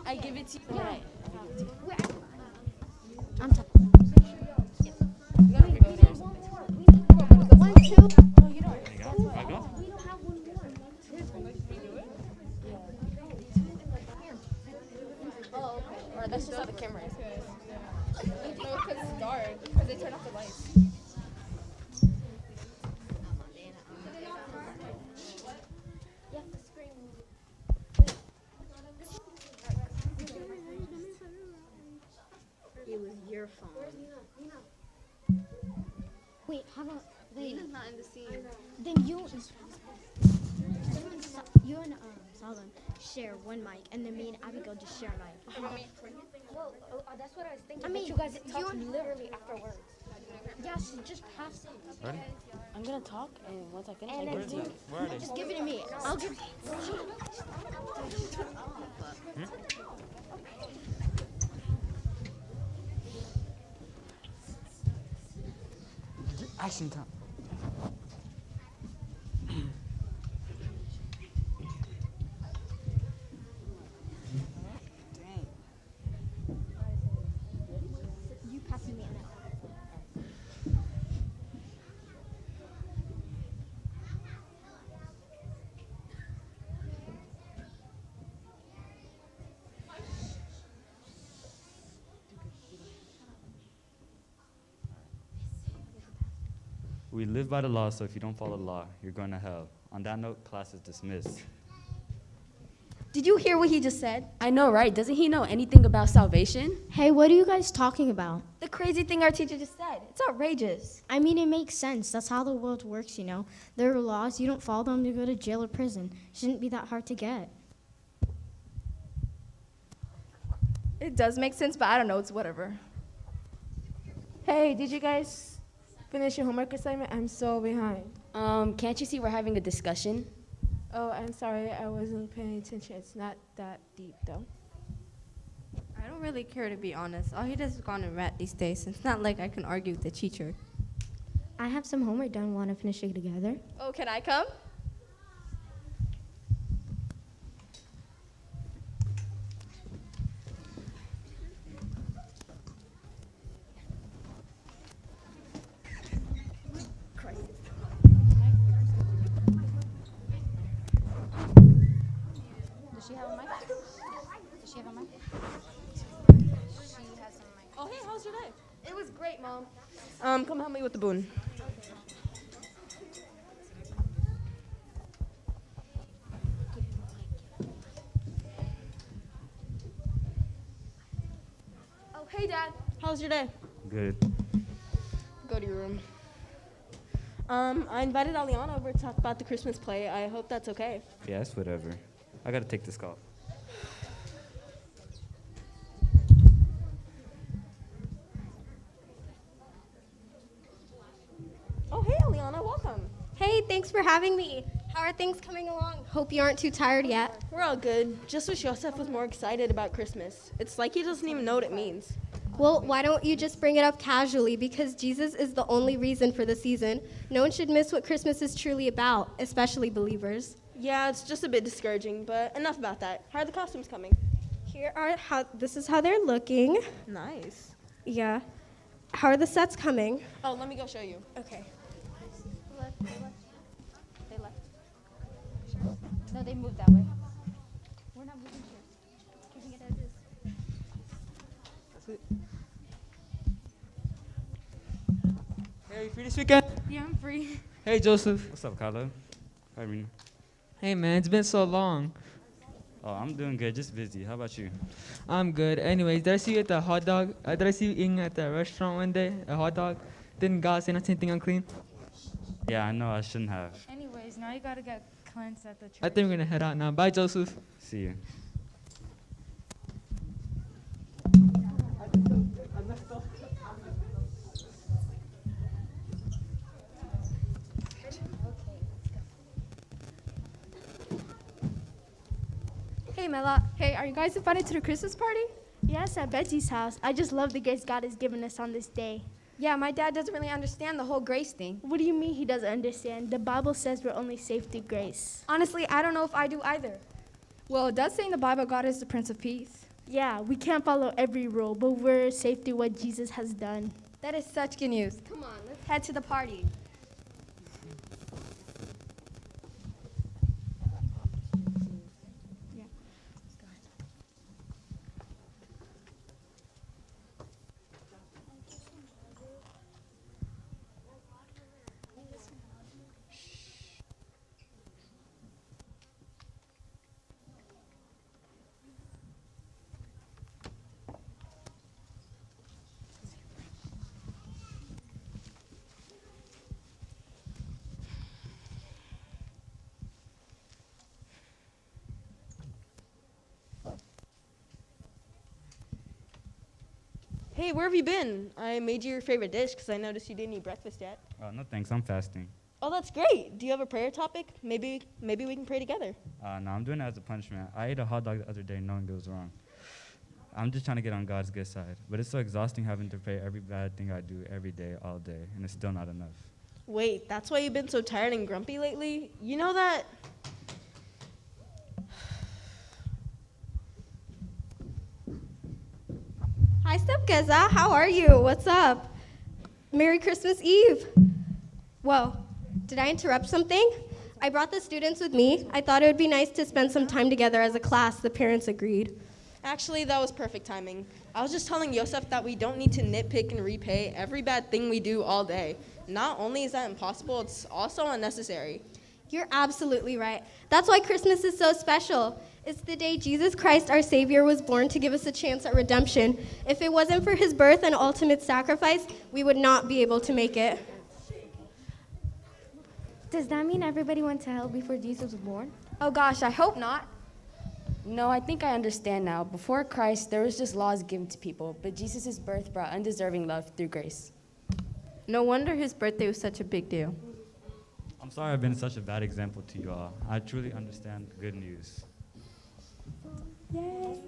I give it to you. Right. I'm top. One, two. No, you don't. I go? Oh, okay. Or that's just how the camera is. No, because it's dark. Because they turn off the lights. It was your phone. Wait, how about wait? Nina's not in the scene. Then you and Solomon share one mic, and then me and Abigail just share a mic. Well, that's what I was thinking. I mean, you guys talk literally afterwards. Yes, just pass it. Ready? I'm gonna talk, and once I finish, And I then give it to you. Where are they? just give it to me. I'll give. Action time. You pass me now. We live by the law, so if you don't follow the law, you're going to hell. On that note, class is dismissed. Did you hear what he just said? I know, right? Doesn't he know anything about salvation? Hey, what are you guys talking about? The crazy thing our teacher just said. It's outrageous. I mean, it makes sense. That's how the world works, you know. There are laws. You don't follow them, you go to jail or prison. Shouldn't be that hard to get. It does make sense, but I don't know. It's whatever. Hey, did you guys finish your homework assignment? I'm so behind. Can't you see we're having a discussion? Oh, I'm sorry. I wasn't paying attention. It's not that deep, though. I don't really care, to be honest. All he does is go on and rant these days. It's not like I can argue with the teacher. I have some homework done. Want to finish it together? Oh, can I come? Does she have a mic? Does she have a mic? She has a mic. Oh, hey, how's your day? It was great, Mom. Come help me with the boon. Oh, hey, Dad. How's your day? Good. Go to your room. I invited Aliana over to talk about the Christmas play. I hope that's okay. Yeah, it's whatever. I gotta take this call. Oh, hey, Aliana, welcome. Hey, thanks for having me. How are things coming along? Hope you aren't too tired yet. We're all good. Just wish Yosef was more excited about Christmas. It's like he doesn't even know what it means. Well, why don't you just bring it up casually? Because Jesus is the only reason for the season. No one should miss what Christmas is truly about, especially believers. Yeah, it's just a bit discouraging, but enough about that. How are the costumes coming? This is how they're looking. Nice. Yeah. How are the sets coming? Oh, let me go show you. Okay. They left. No, they moved that way. We're not moving here. Keeping it as is. Hey, you free this weekend? Yeah, I'm free. Hey, Joseph. What's up, Kylo? Irene. Hey, man, it's been so long. Oh, I'm doing good, just busy. How about you? I'm good. Anyways, did I see you at the hot dog? Did I see you eating at the restaurant one day, a hot dog? Didn't God say not anything unclean? Yeah, I know I shouldn't have. Anyways, now you gotta get cleansed at the church. I think we're gonna head out now. Bye, Joseph. See you. Hey, Mela. Hey, are you guys invited to the Christmas party? Yes, at Betsy's house. I just love the grace God has given us on this day. Yeah, my dad doesn't really understand the whole grace thing. What do you mean he doesn't understand? The Bible says we're only saved through grace. Honestly, I don't know if I do either. Well, it does say in the Bible God is the Prince of Peace. Yeah, we can't follow every rule, but we're saved through what Jesus has done. That is such good news. Come on, let's head to the party. Hey, where have you been? I made you your favorite dish because I noticed you didn't eat breakfast yet. Oh, no thanks, I'm fasting. Oh, that's great. Do you have a prayer topic? Maybe we can pray together. No, I'm doing it as a punishment. I ate a hot dog the other day knowing it was wrong. I'm just trying to get on God's good side. But it's so exhausting having to pray every bad thing I do every day, all day, and it's still not enough. Wait, that's why you've been so tired and grumpy lately? You know that... Hi, Step Geza. How are you? What's up? Merry Christmas Eve. Whoa, did I interrupt something? I brought the students with me. I thought it would be nice to spend some time together as a class. The parents agreed. Actually, that was perfect timing. I was just telling Yosef that we don't need to nitpick and repay every bad thing we do all day. Not only is that impossible, it's also unnecessary. You're absolutely right. That's why Christmas is so special. It's the day Jesus Christ, our Savior, was born to give us a chance at redemption. If it wasn't for his birth and ultimate sacrifice, we would not be able to make it. Does that mean everybody went to hell before Jesus was born? Oh gosh, I hope not. No, I think I understand now. Before Christ, there was just laws given to people, but Jesus' birth brought undeserving love through grace. No wonder his birthday was such a big deal. I'm sorry I've been such a bad example to you all. I truly understand the good news. Yay.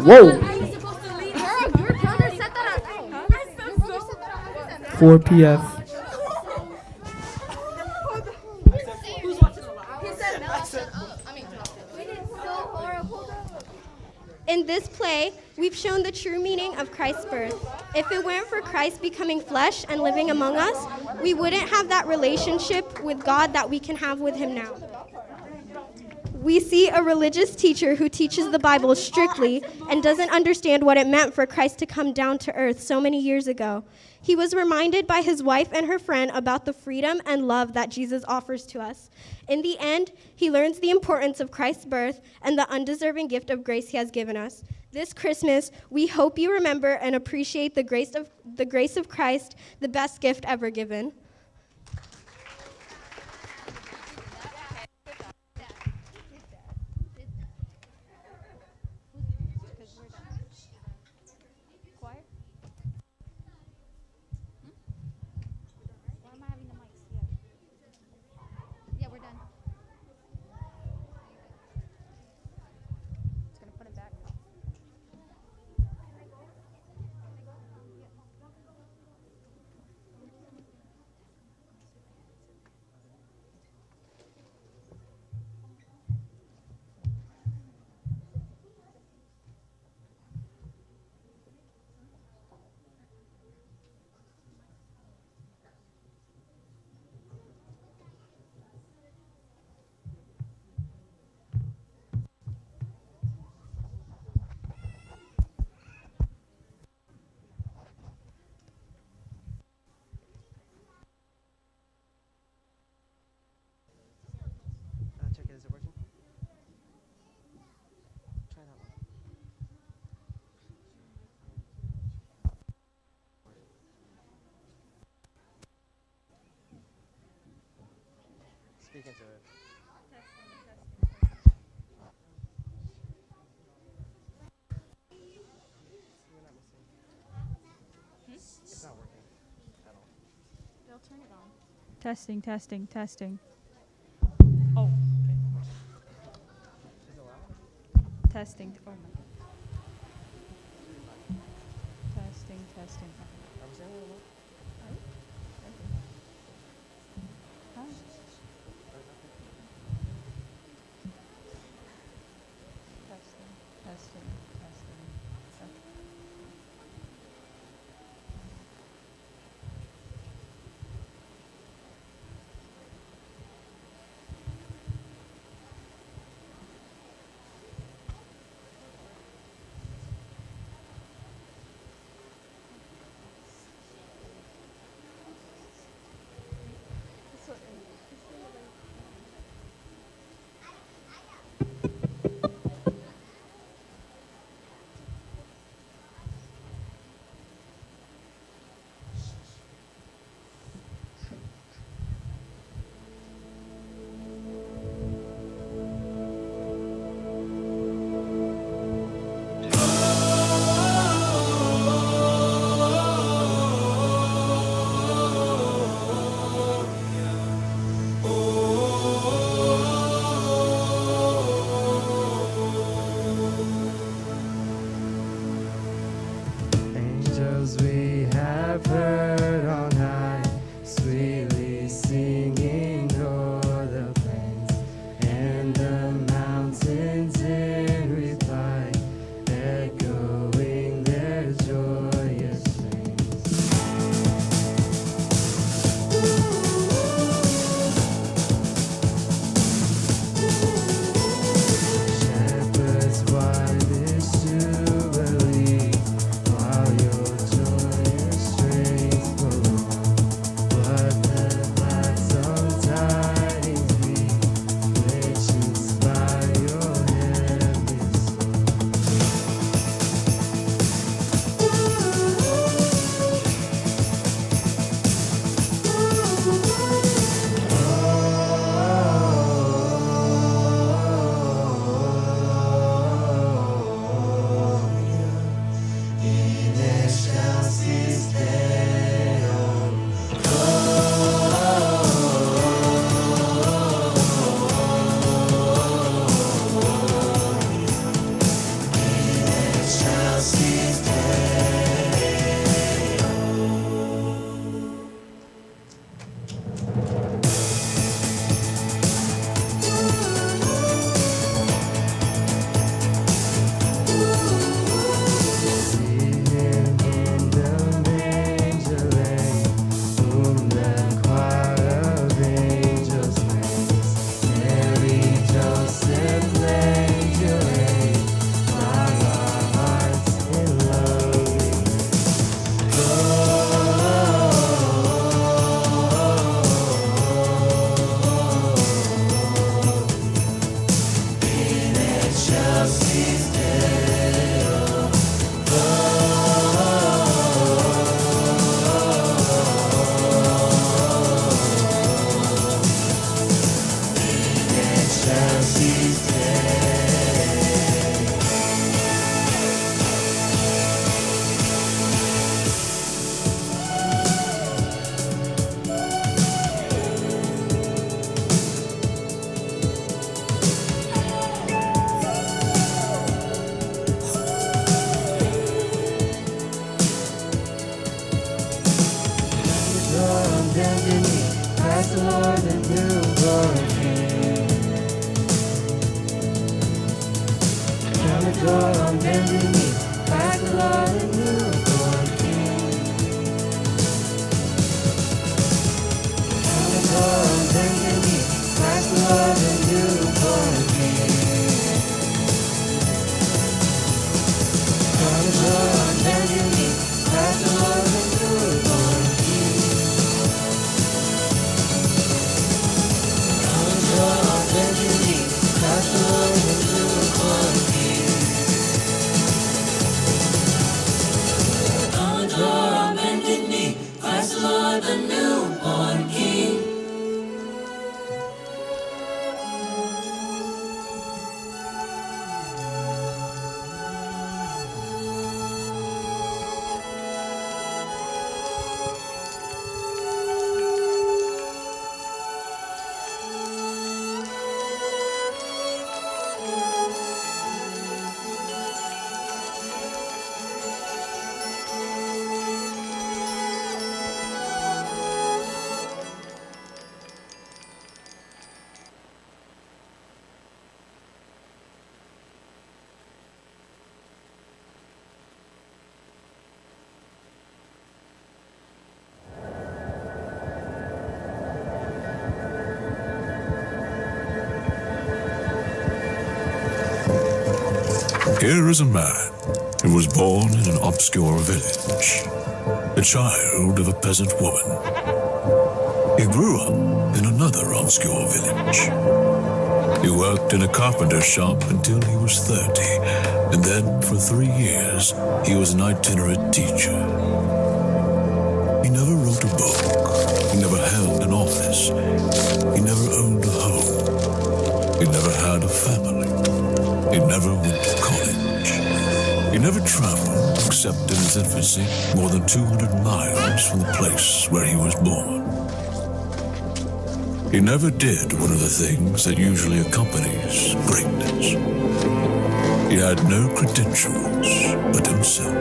Whoa. 4 PF. In this play, we've shown the true meaning of Christ's birth. If it weren't for Christ becoming flesh and living among us, we wouldn't have that relationship with God that we can have with him now. We see a religious teacher who teaches the Bible strictly and doesn't understand what it meant for Christ to come down to earth so many years ago. He was reminded by his wife and her friend about the freedom and love that Jesus offers to us. In the end, he learns the importance of Christ's birth and the undeserving gift of grace he has given us. This Christmas, we hope you remember and appreciate the grace of Christ, the best gift ever given. Speak into it. It's not working at all. They'll turn it on. Testing, testing, testing. Oh, okay. Is it loud? Testing. Oh my. Testing, testing. Are we saying it loud? Huh? Testing, testing, testing. Okay. Chelsea's Day. On bended knee, Christ the Lord, the newborn King. Down the door on bended knee, Christ the Lord, the newborn King. Down the door on bended knee, Christ the Lord, the newborn King. Down the door on bended knee, Christ the Lord, the newborn King. Christ the Lord, the newborn King. On the door on bended knee, Christ the Lord, the newborn King. Here is a man who was born in an obscure village, the child of a peasant woman. He grew up in another obscure village. He worked in a carpenter's shop until he was 30, and then for 3 years he was an itinerant teacher. He never wrote a book. He never held an office. He never owned a home. He never had a family. He never went to college. He never traveled, except in his infancy, more than 200 miles from the place where he was born. He never did one of the things that usually accompanies greatness. He had no credentials but himself.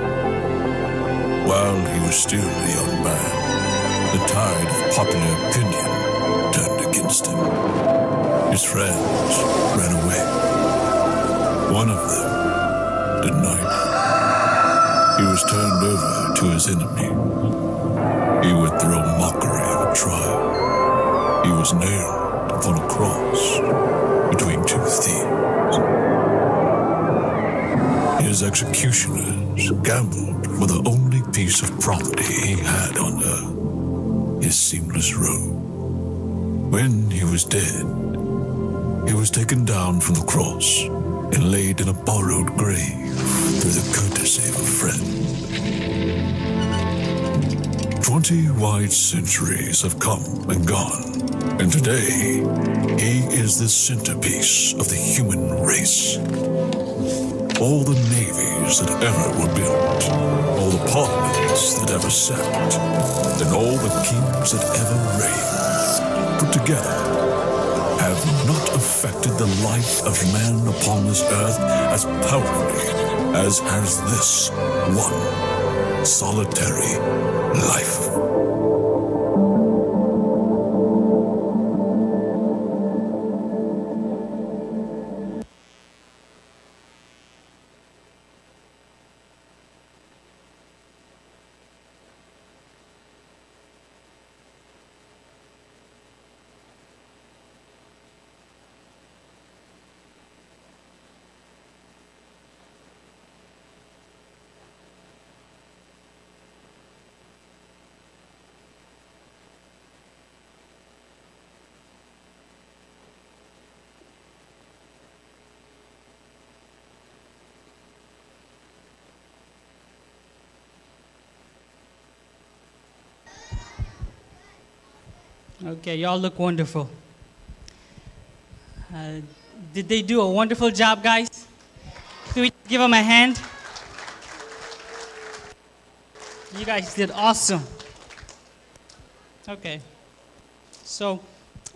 While he was still a young man, the tide of popular opinion turned against him. His friends ran away. One of them denied him. He was turned over to his enemy. He went through a mockery of a trial. He was nailed upon a cross between two thieves. His executioners gambled for the only piece of property he had on earth, his seamless robe. When he was dead, he was taken down from the cross and laid in a borrowed grave through the courtesy of a friend. 20 wide centuries have come and gone, and today he is the centerpiece of the human race. All the navies that ever were built, all the parliaments that ever sat, and all the kings that ever reigned, put together, have not affected the life of man upon this earth as powerfully as has this one solitary life. Okay, y'all look wonderful. Did they do a wonderful job, guys? Can we give them a hand? You guys did awesome. Okay. So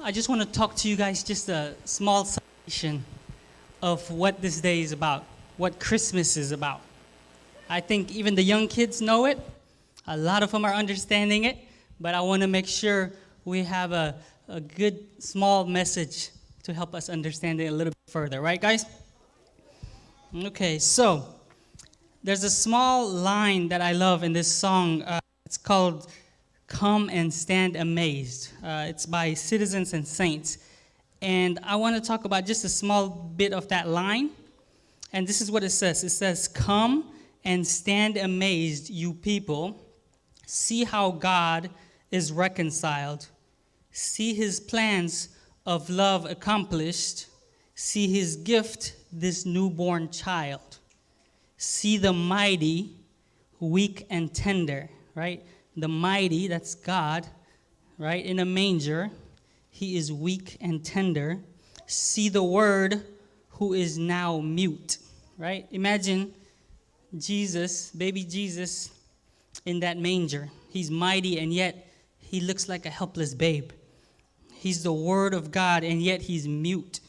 I just want to talk to you guys just a small summation of what this day is about, what Christmas is about. I think even the young kids know it. A lot of them are understanding it, but I want to make sure we have a good small message to help us understand it a little bit further. Right, guys? Okay, so there's a small line that I love in this song. It's called Come and Stand Amazed. It's by Citizens and Saints. And I want to talk about just a small bit of that line. And this is what it says. It says, "Come and stand amazed, you people. See how God is reconciled. See his plans of love accomplished. See his gift, this newborn child. See the mighty, weak and tender," right? The mighty, that's God, right? In a manger, he is weak and tender. See the word who is now mute, right? Imagine Jesus, baby Jesus, in that manger. He's mighty, and yet he looks like a helpless babe. He's the word of God, and yet he's mute.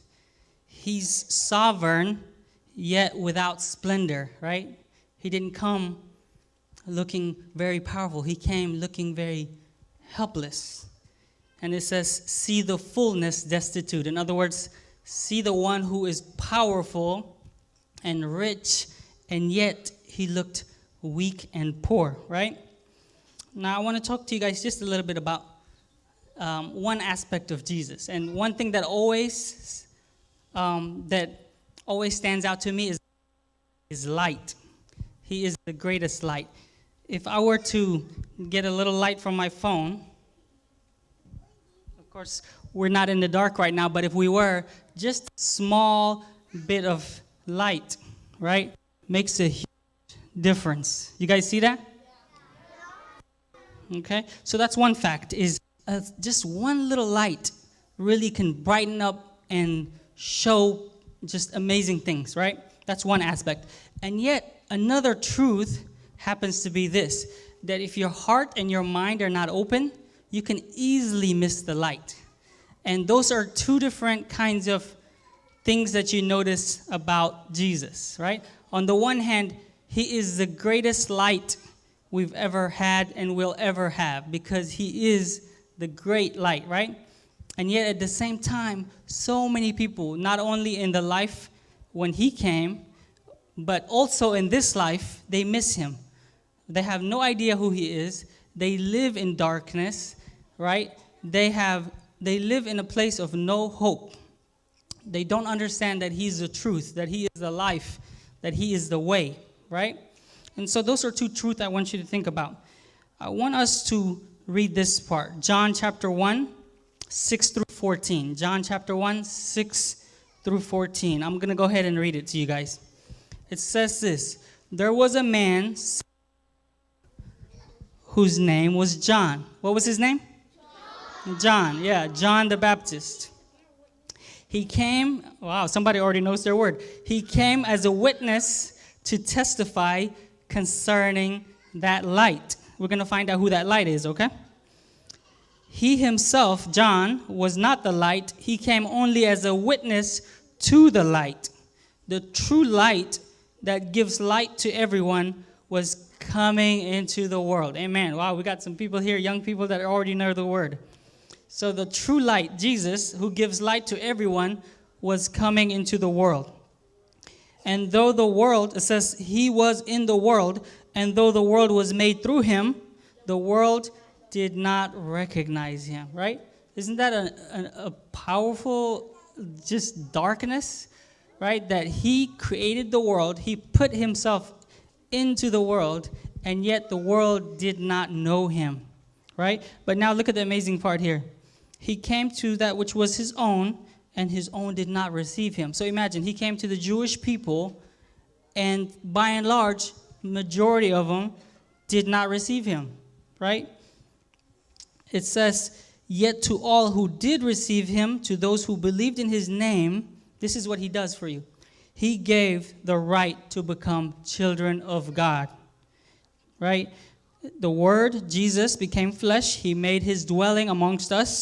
He's sovereign, yet without splendor, right? He didn't come looking very powerful. He came looking very helpless. And it says, see the fullness destitute. In other words, see the one who is powerful and rich, and yet he looked weak and poor, right? Now, I want to talk to you guys just a little bit about one aspect of Jesus. And one thing that always stands out to me is light. He is the greatest light. If I were to get a little light from my phone, of course, we're not in the dark right now, but if we were, just a small bit of light, right, makes a huge difference. You guys see that? Okay, so that's one fact, is just one little light really can brighten up and show just amazing things, right? That's one aspect. And yet, another truth happens to be this, that if your heart and your mind are not open, you can easily miss the light. And those are two different kinds of things that you notice about Jesus, right? On the one hand, he is the greatest light we've ever had and will ever have, because he is the great light, right? And yet at the same time, so many people, not only in the life when he came, but also in this life, they miss him. They have no idea who he is. They live in darkness, right? They live in a place of no hope. They don't understand that he's the truth, that he is the life, that he is the way, right? And so those are two truths I want you to think about. I want us to read this part. John chapter 1, 6 through 14. John chapter 1, 6 through 14. I'm going to go ahead and read it to you guys. It says this: there was a man whose name was John. What was his name? John, yeah, John the Baptist. He came, wow, somebody already knows their word. He came as a witness to testify concerning that light. We're going to find out who that light is, okay? He himself, John, was not the light. He came only as a witness to the light. The true light that gives light to everyone was coming into the world. Amen. Wow, we got some people here, young people that already know the word. So the true light, Jesus, who gives light to everyone, was coming into the world. And though the world, it says he was in the world, and though the world was made through him, the world did not recognize him, right? Isn't that a powerful just darkness, right? That he created the world, he put himself into the world, and yet the world did not know him, right? But now look at the amazing part here. He came to that which was his own, and his own did not receive him. So imagine, he came to the Jewish people, and by and large, majority of them did not receive him, right? It says, Yet to all who did receive him, to those who believed in his name, this is what he does for you. He gave the right to become children of God. Right? The Word, Jesus, became flesh. He made his dwelling amongst us.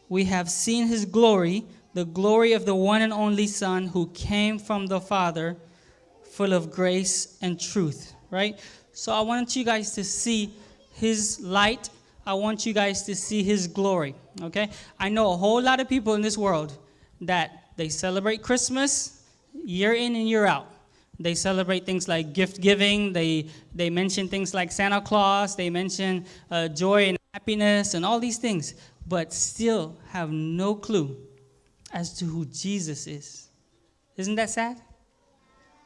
We have seen his glory, the glory of the one and only Son who came from the Father, full of grace and truth. Right? So I want you guys to see his light. I want you guys to see his glory. Okay? I know a whole lot of people in this world that they celebrate Christmas year in and year out. They celebrate things like gift giving. They mention things like Santa Claus. They mention joy and happiness and all these things, but still have no clue as to who Jesus is. Isn't that sad?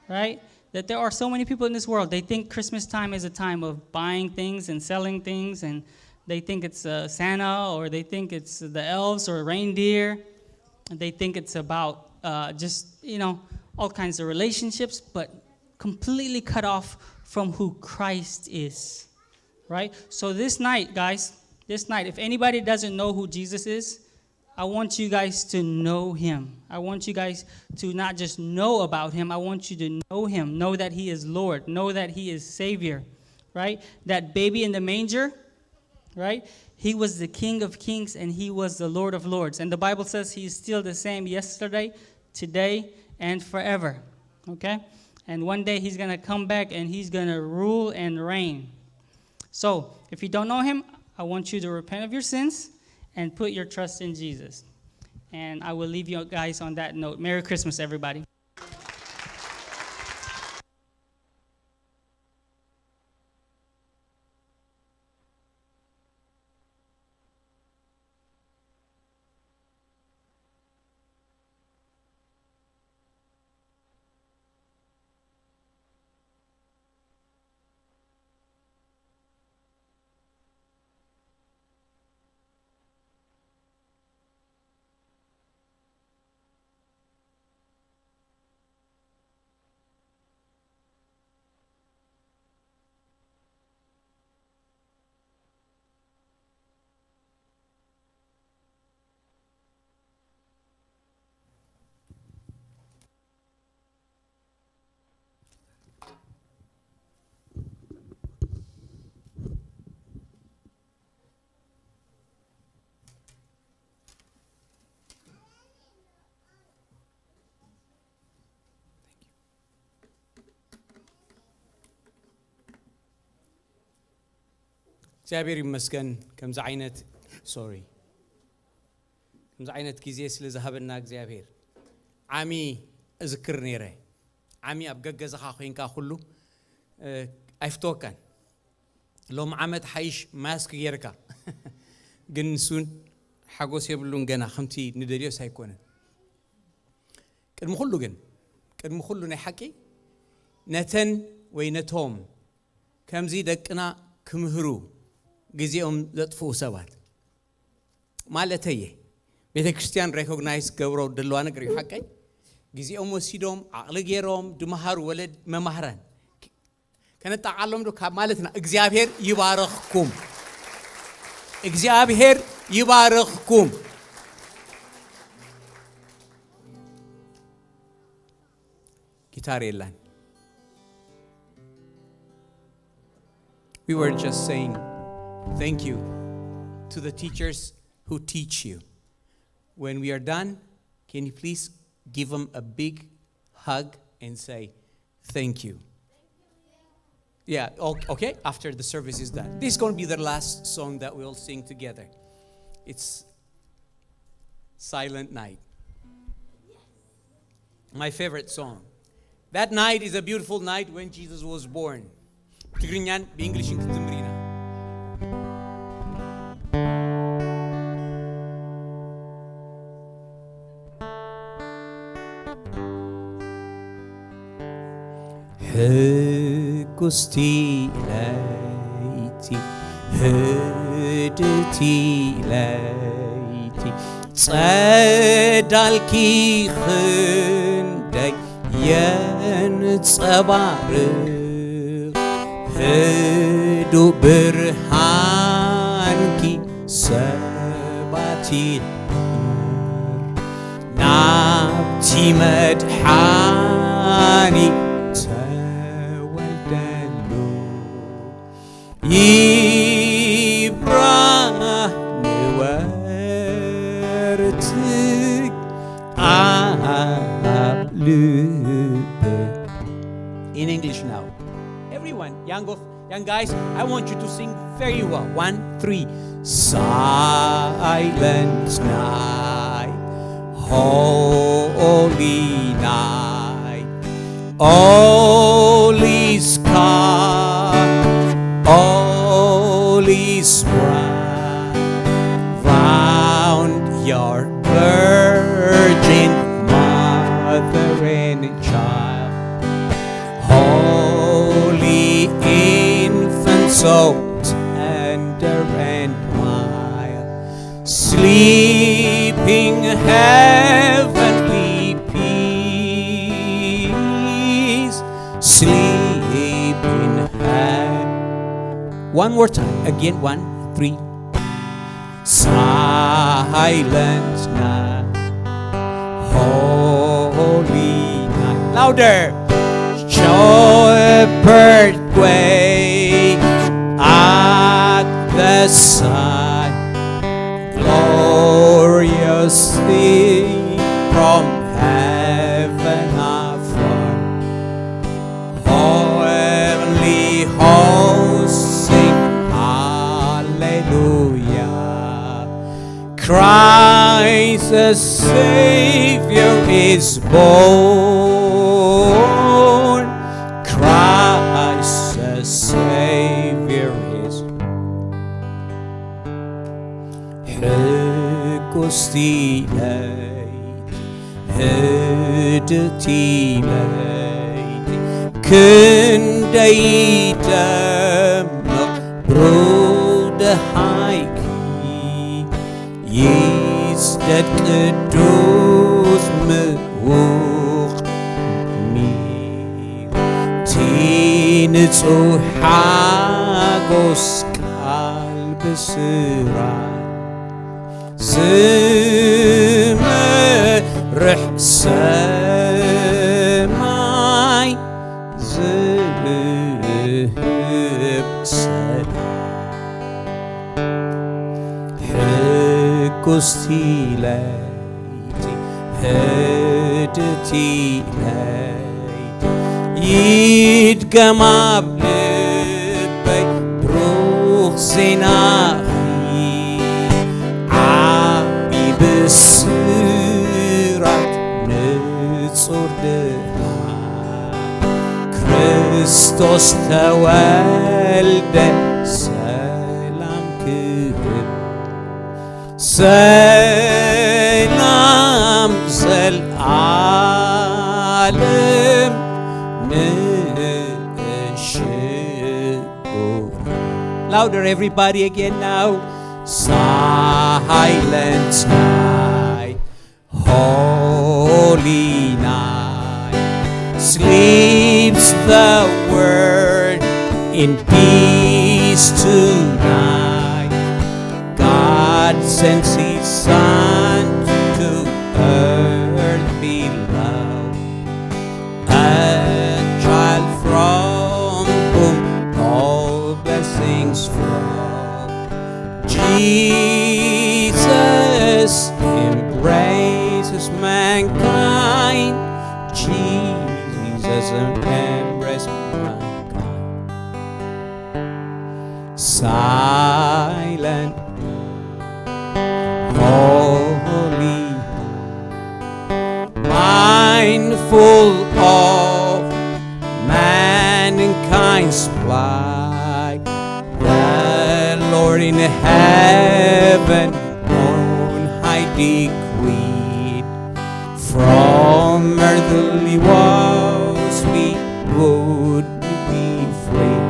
Right? That there are so many people in this world, they think Christmas time is a time of buying things and selling things, and they think it's Santa, or they think it's the elves or reindeer. And they think it's about all kinds of relationships, but completely cut off from who Christ is, right? So this night, guys, if anybody doesn't know who Jesus is, I want you guys to know him. I want you guys to not just know about him. I want you to know him. Know that he is Lord. Know that he is Savior, right? That baby in the manger, right? He was the King of Kings and he was the Lord of Lords. And the Bible says he is still the same yesterday, today, and forever, okay? And one day he's going to come back and he's going to rule and reign. So if you don't know him, I want you to repent of your sins and put your trust in Jesus. And I will leave you guys on that note. Merry Christmas, everybody. እግዚአብሔር ይመስገን ከምዛ ዓይነት ጊዜ ስለ ዝሃበና እግዚአብሔር ዓሚ እዝክር ነይረ ዓሚ ኣብ ገገዝኻ ኮይንካ ሁሉ ኣይፍቶካን ሎም ዓመት ሓይሽ ማስክ ጌርካ ግን ንሱን ሓጎስ የብሉን ገና ከምቲ ንደልዮስ ኣይኮነን ቅድሚ ሁሉ ናይ ሓቂ ነተን ወይ ነቶም ከምዚ ደቅና ክምህሩ ጊዜኦም ዘጥፍኡ ሰባት ማለተየ ቤተ ክርስቲያን ሬኮግናይዝ ገብሮ ደልዋ ነገር እዩ ሓቀይ ጊዜኦም ወሲዶም ዓቕሊ ገይሮም ድመሃሩ ወለድ መማህራን ከነጣዓሎም ዶ ካብ ማለትና እግዚአብሔር ይባርኽኩም ጊታር የለን We were just saying thank you to the teachers who teach you. When we are done, can you please give them a big hug and say thank you? Yeah, okay, after the service is done. This is going to be the last song that we'll sing together. It's Silent Night. My favorite song. That night is a beautiful night when Jesus was born. ትግርኛን በእንግሊሽን ክንዝምሪና ሕጉስቲ ለይቲ ህድቲ ለይቲ ጸዳልኪ ክንደይ የንጸባርቕ هدو برهانكي سبا ናብቲ መድሓኒት ተወልደሉ ይብራህ ንወርትግ ኣብ ልብህ. In English now. Everyone, young guys, I want you to sing very well. 1, 3. Silent night, holy night, all is calm, all is bright, round your virgin mother and child, holy infant, so tender and mild, sleeping heavenly peace, sleeping heaven. One more time, again, 1, 3. Silent night, holy night. Louder. Shepherd quake at the sight, gloriously from heaven afar. Heavenly hosts sing hallelujah. Christ the Savior is born. Christ the Savior is Hegostilate, Hedetilate, Kundaidam, Brode Haiki, Yes, that Kedos Mewuch me. Tinitz o Hagos Kalbesura Zimmerich Semai Zibset Hegostilate Hedetilate Yidgamab Libbei Bruch Zinachi Abi Besirat Nitzur Deha Christos Tewelde Selam Kibib Selam Zel Alim Louder, everybody, again now. Silent night, holy night, sleeps the word in peace tonight. God sends His Son to earth below, a child from whom all blessings flow. Jesus embraces mankind. Jesus embraces mankind. Silent, holy, mindful of mankind's plight. The Lord in heaven on high decreed, from earthly woes we would be free.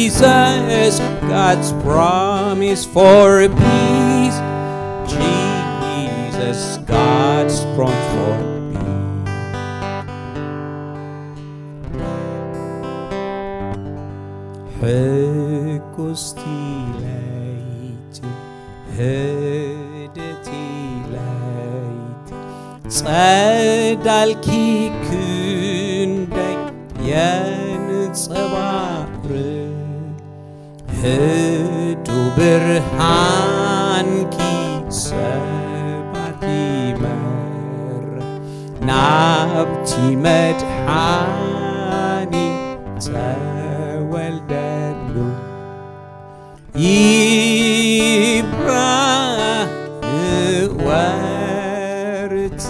Jesus, God's promise for peace. Jesus, God's promise for peace. Hegostilate, ጸዳልኪ ክንደይ የንጸባርቕ ህዱ ብርሃንኪ ሰባት ይመር ናብቲ መድሓኒ ተወልደሉ ይብራህ ወርት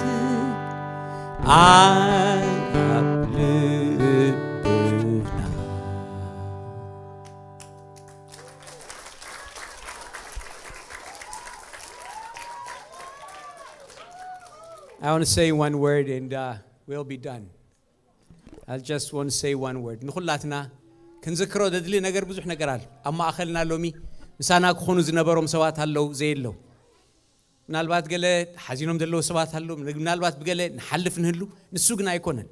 ኣብ ልብና I want to say one word and we'll be done. I just want to say one word. ንኹላትና ክንዝክሮ ደድሊ ነገር ብዙሕ ነገር አለ ኣብ ማእኸልና ሎሚ ምሳና ክኾኑ ዝነበሮም ሰባት ኣለው ዘየለው ምናልባት ገለ ሓዚኖም ዘለዉ ሰባት ኣለው ምናልባት ብገለ ንሓልፍ ንህሉ ንሱ ግን ኣይኮነን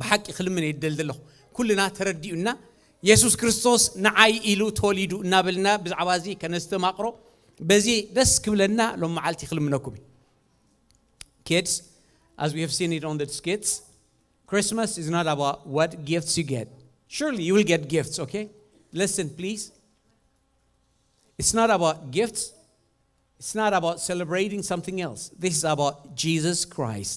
ብሓቂ ክልምን የደል ዘለኹ ኩልና ተረዲኡና ኢየሱስ ክርስቶስ ንዓይ ኢሉ ተወሊዱ እናበልና ብዛዕባ እዚ ከነስተማቕሮ በዚ ደስ ክብለና ሎም መዓልቲ ክልምነኩም Kids, as we have seen it on the skits, Christmas is not about what gifts you get. Surely you will get gifts, okay? Listen, please. It's not about gifts. It's not about celebrating something else. This is about Jesus Christ.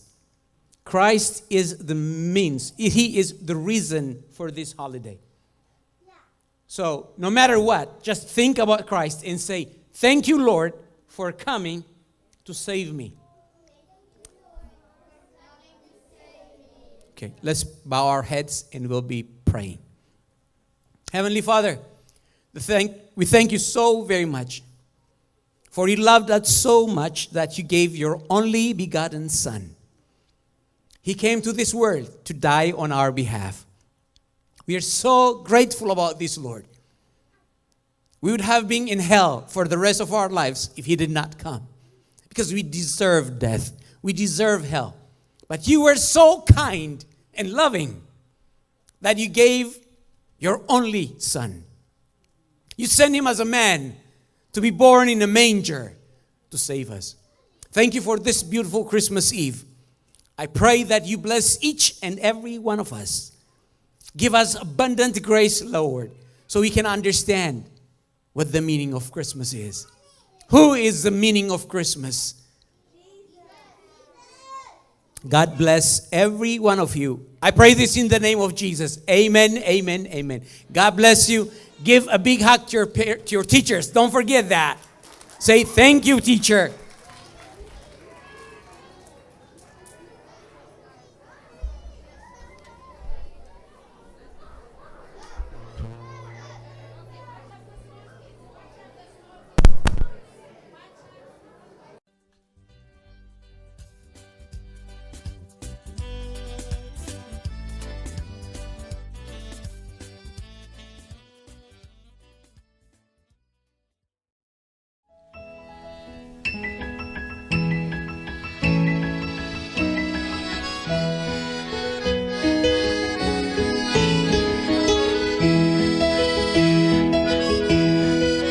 Christ is the means. He is the reason for this holiday. So, no matter what, just think about Christ and say, thank you, Lord, for coming to save me. Okay, let's bow our heads and we'll be praying. Heavenly Father, we thank you so very much. For you loved us so much that you gave your only begotten Son. He came to this world to die on our behalf. We are so grateful about this, Lord. We would have been in hell for the rest of our lives if he did not come. Because we deserve death. We deserve hell. But you were so kind and loving that you gave your only Son. You sent him as a man to be born in a manger to save us. Thank you for this beautiful Christmas Eve. I pray that you bless each and every one of us. Give us abundant grace, Lord, so we can understand what the meaning of Christmas is. Who is the meaning of Christmas? God bless every one of you. I pray this in the name of Jesus. Amen, amen, amen. God bless you. Give a big hug to your teachers. Don't forget that. Say, thank you, teacher.